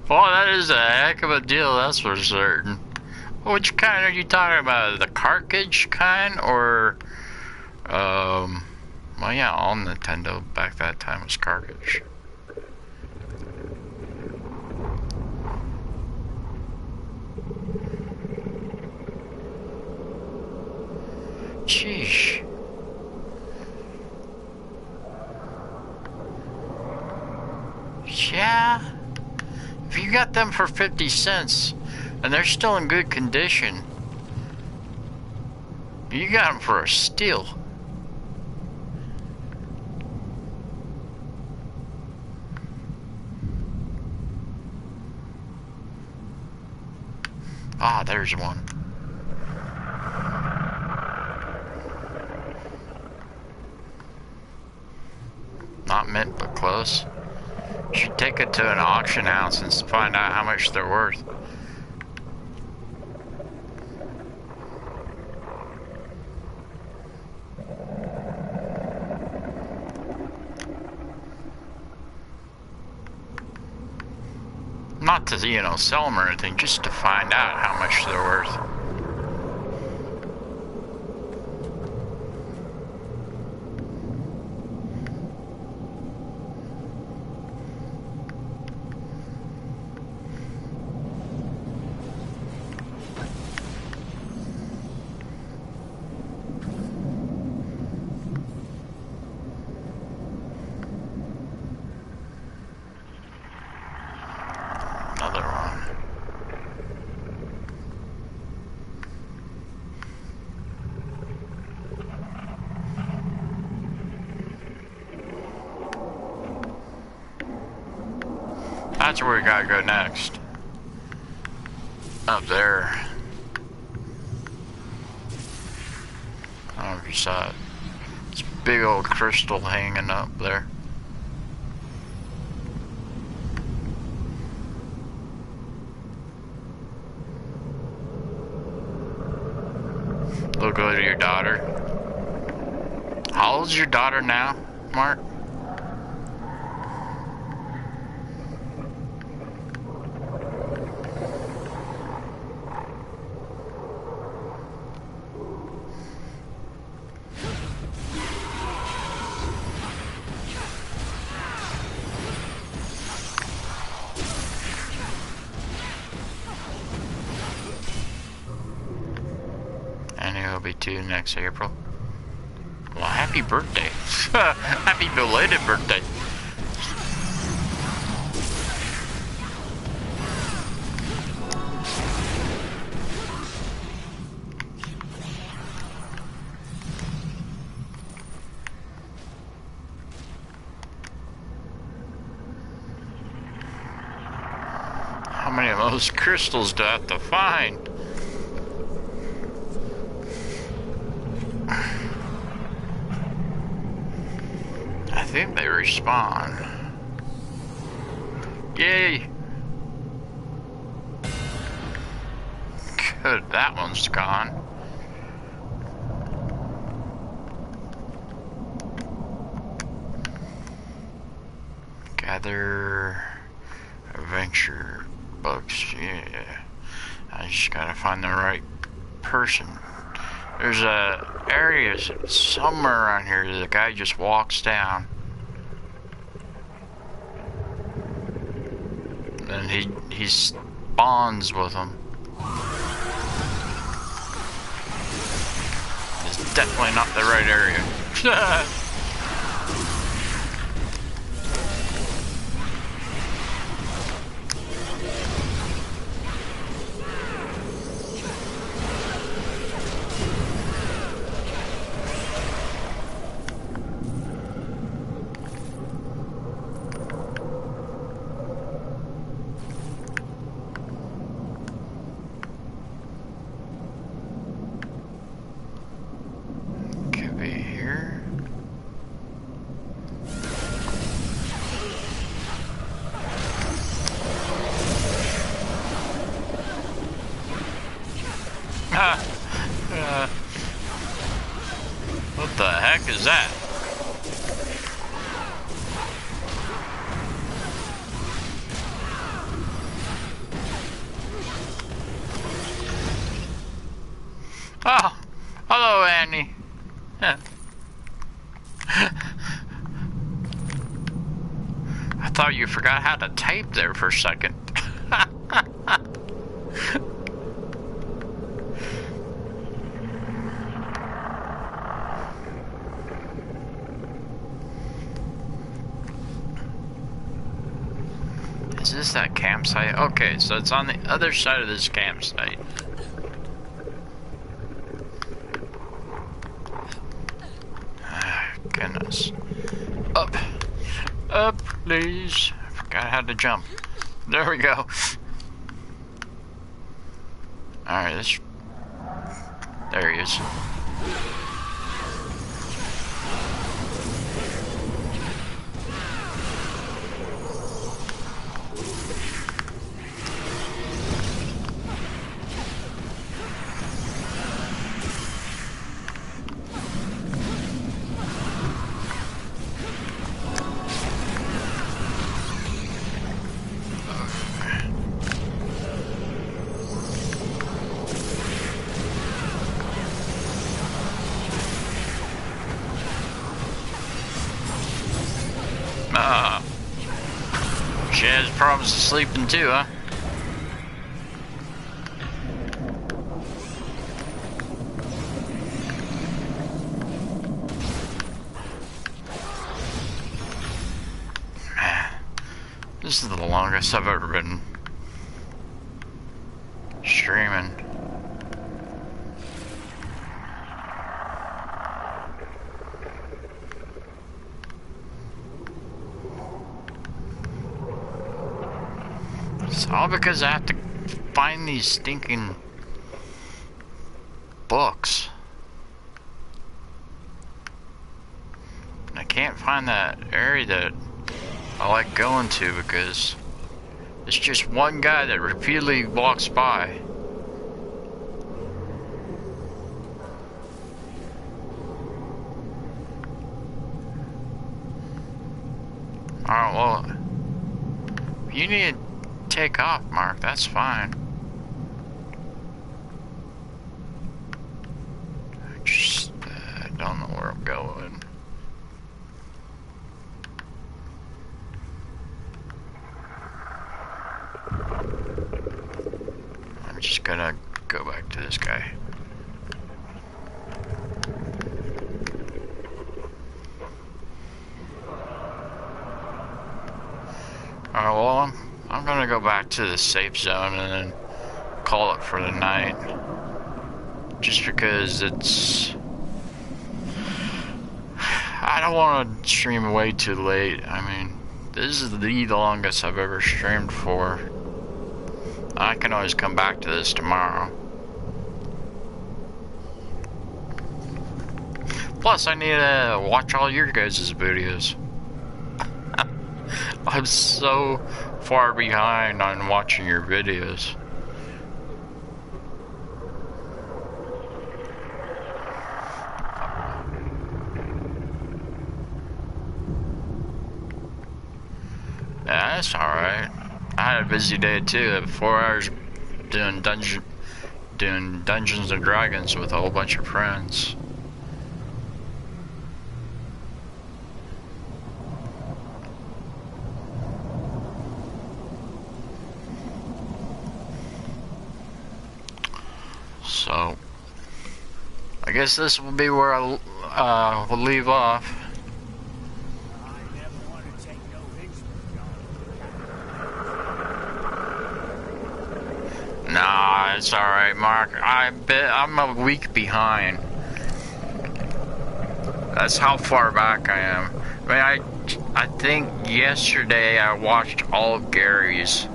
Well, that is a heck of a deal, that's for certain. Which kind are you talking about? The cartridge kind, or well, yeah, all Nintendo back that time was cartridge. Sheesh. Yeah. If you got them for 50 cents and they're still in good condition, you got them for a steal. Ah, there's one. Not mint, but close. Should take it to an auction house and find out how much they're worth. Not to, you know, sell them or anything, just to find out how much they're worth. That's where we gotta go next. Up there. I don't know if you saw it. It's a big old crystal hanging up there. Look at your daughter. How old's your daughter now, Mark? It'll be 2 next April. Well, happy birthday. Happy belated birthday. How many of those crystals do I have to find? I think they respawn. Yay! Good, that one's gone. Gather adventure books, yeah. I just gotta find the right person. There's a area somewhere around here that the guy just walks down. And he spawns with them. It's definitely not the right area. What the heck is that? Oh, hello, Annie. I thought you forgot how to type there for a second. Is this that campsite? Okay, so it's on the other side of this campsite. Ah, goodness. Up. Up, please. I forgot how to jump. There we go. Alright, this... There he is. She has problems sleeping too, huh? Man, this is the longest I've ever been streaming. It's all because I have to find these stinking books. And I can't find that area that I like going to because it's just one guy that repeatedly walks by. Alright, well, you need to take off, Mark. That's fine. I just don't know where I'm going. I'm just gonna go back to this guy. Alright, well, I'm gonna go back to the safe zone and then call it for the night. Just because it's... I don't want to stream way too late. I mean, this is the longest I've ever streamed for. I can always come back to this tomorrow. Plus, I need to watch all your guys' videos. I'm so far behind on watching your videos. Yeah, that's alright. I had a busy day too. 4 hours doing Dungeons and Dragons with a whole bunch of friends. So, I guess this will be where I will leave off. Nah, it's alright, Mark. I'm a week behind. That's how far back I am. I mean, I think yesterday I watched all of Gary's,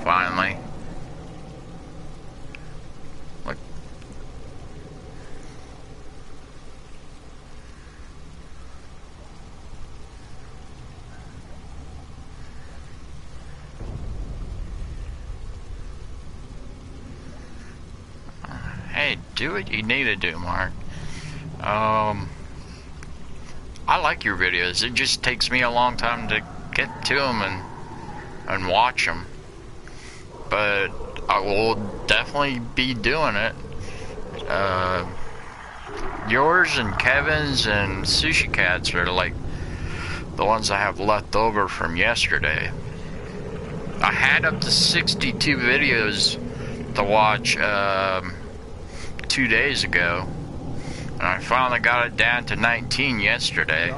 finally. Look. Hey, do what you need to do, Mark. I like your videos. It just takes me a long time to get to them and watch them. But I will definitely be doing it. Yours and Kevin's and Sushi Cat's are like the ones I have left over from yesterday. I had up to 62 videos to watch 2 days ago. And I finally got it down to 19 yesterday.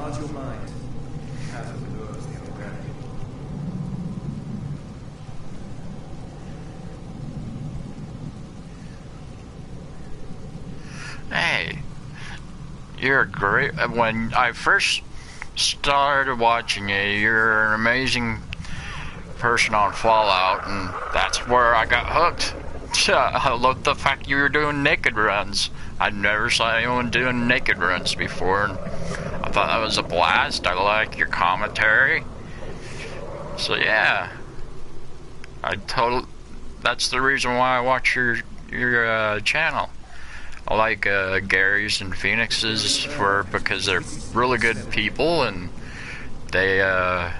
Hey, you're great. When I first started watching you, you're an amazing person on Fallout, and that's where I got hooked. I love the fact you were doing naked runs. I never saw anyone doing naked runs before, and I thought that was a blast. I like your commentary. So yeah, that's the reason why I watch your channel. I like Gary's and Phoenix's because they're really good people, and they're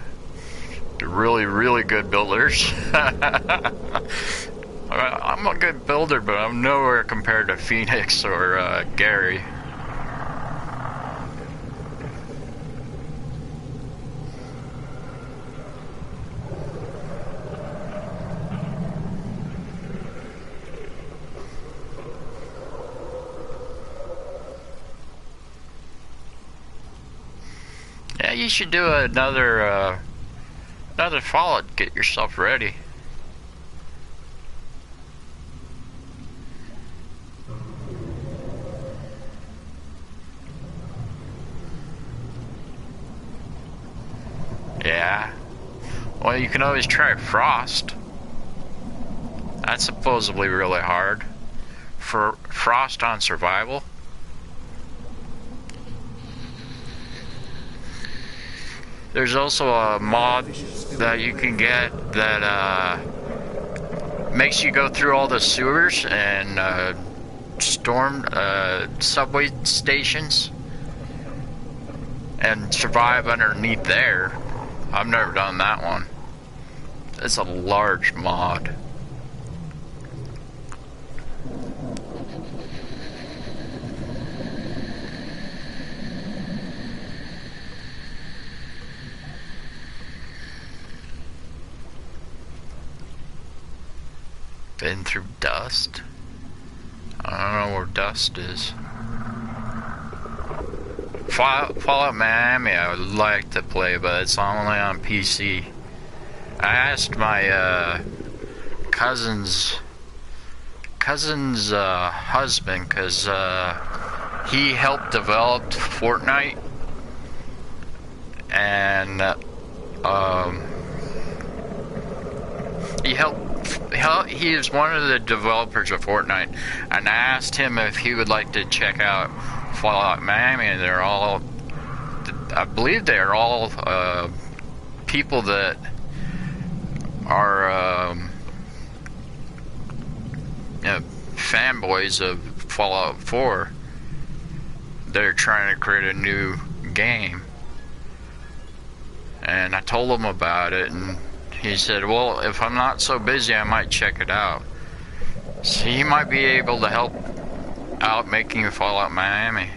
really good builders. I'm a good builder, but I'm nowhere compared to Phoenix or Gary. Yeah, you should do another Fallout. Get yourself ready. Yeah. Well, you can always try Frost. That's supposedly really hard. For Frost on survival. There's also a mod that you can get that makes you go through all the sewers and storm subway stations and survive underneath there. I've never done that one. It's a large mod. Been through dust? I don't know where dust is. Fallout Miami I would like to play, but it's only on PC. I asked my cousin's husband, because he helped develop Fortnite, and he is one of the developers of Fortnite, and I asked him if he would like to check out Fallout Miami, and they're all, I believe they're all people that are fanboys of Fallout 4. They're trying to create a new game, and I told him about it, and he said, well, if I'm not so busy, I might check it out. So he might be able to help out making Fallout Miami.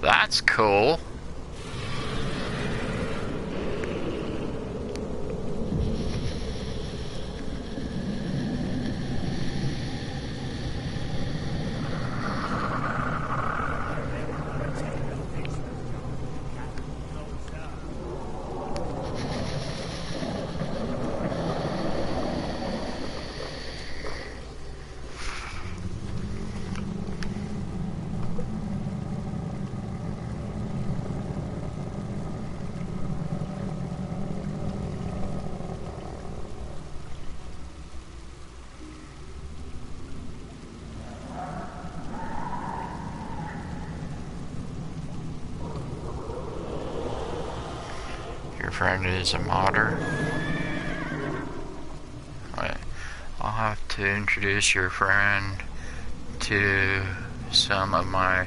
That's cool. Friend is a modder. Right. I'll have to introduce your friend to some of my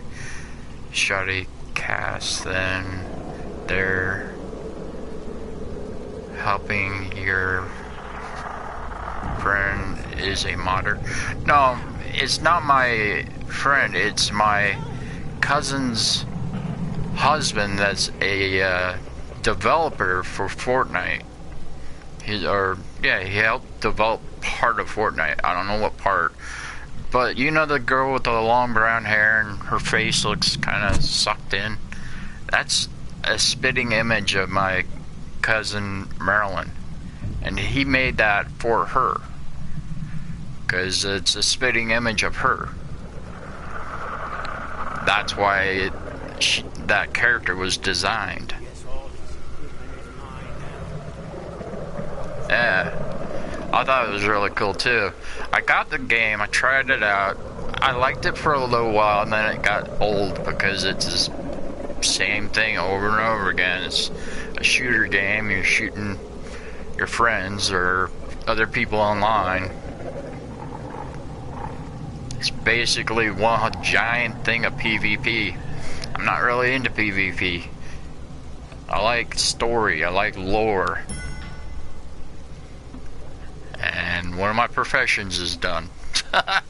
shoddy casts, then they're helping your friend is a modder. No, it's not my friend, it's my cousin's husband that's a developer for Fortnite. He helped develop part of Fortnite. I don't know what part, but you know the girl with the long brown hair and her face looks kind of sucked in? That's a spitting image of my cousin Marilyn, and he made that for her because it's a spitting image of her. That's why that character was designed. Yeah, I thought it was really cool too. I got the game, I tried it out, I liked it for a little while, and then it got old because it's the same thing over and over again. It's a shooter game, you're shooting your friends or other people online. It's basically one giant thing of PvP. I'm not really into PvP. I like story, I like lore. And one of my professions is done. And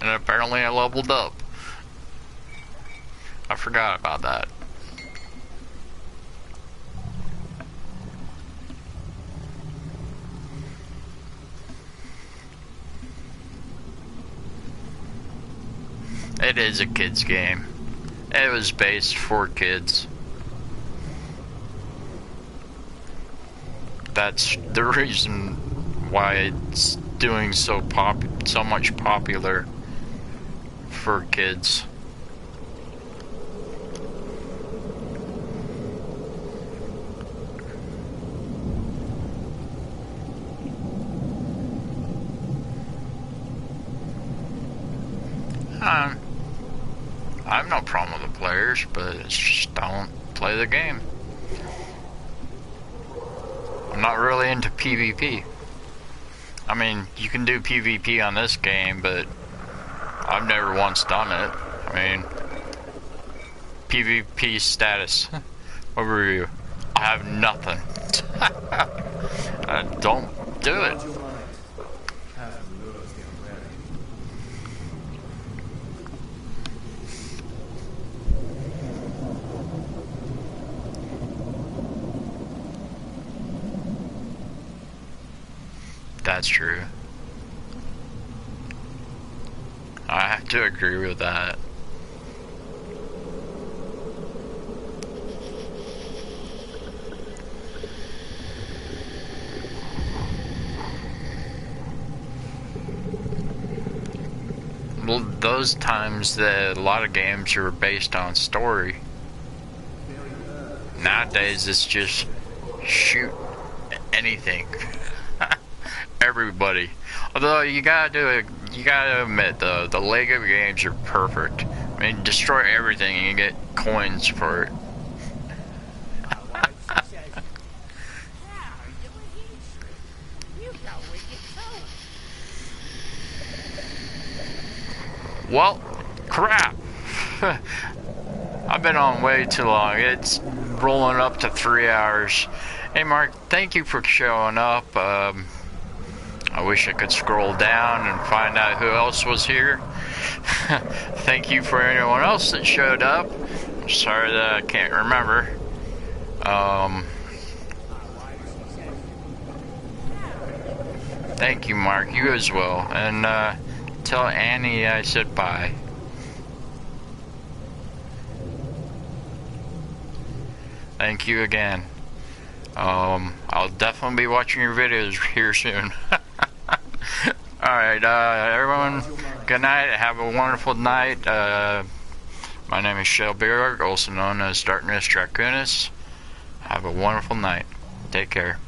apparently I leveled up. I forgot about that. It is a kid's game. It was based for kids. That's the reason why it's doing so much popular for kids. I have no problem with the players, but it's just don't play the game. I'm not really into PvP. I mean, you can do PvP on this game, but I've never once done it. I mean, PvP status. What were you? I have nothing. Don't do it. That's true. I have to agree with that. Well, those times that a lot of games are based on story. Nowadays, it's just shoot anything. Everybody. Although you gotta admit the Lego games are perfect. I mean, destroy everything and you get coins for it. Well, crap. I've been on way too long. It's rolling up to 3 hours. Hey Mark, thank you for showing up. I wish I could scroll down and find out who else was here. Thank you for anyone else that showed up. I'm sorry that I can't remember. Thank you, Mark. You as well. And tell Annie I said bye. Thank you again. I'll definitely be watching your videos here soon. Alright, everyone, good night. Have a wonderful night. My name is Shelberg, also known as Darkness Draconis. Have a wonderful night. Take care.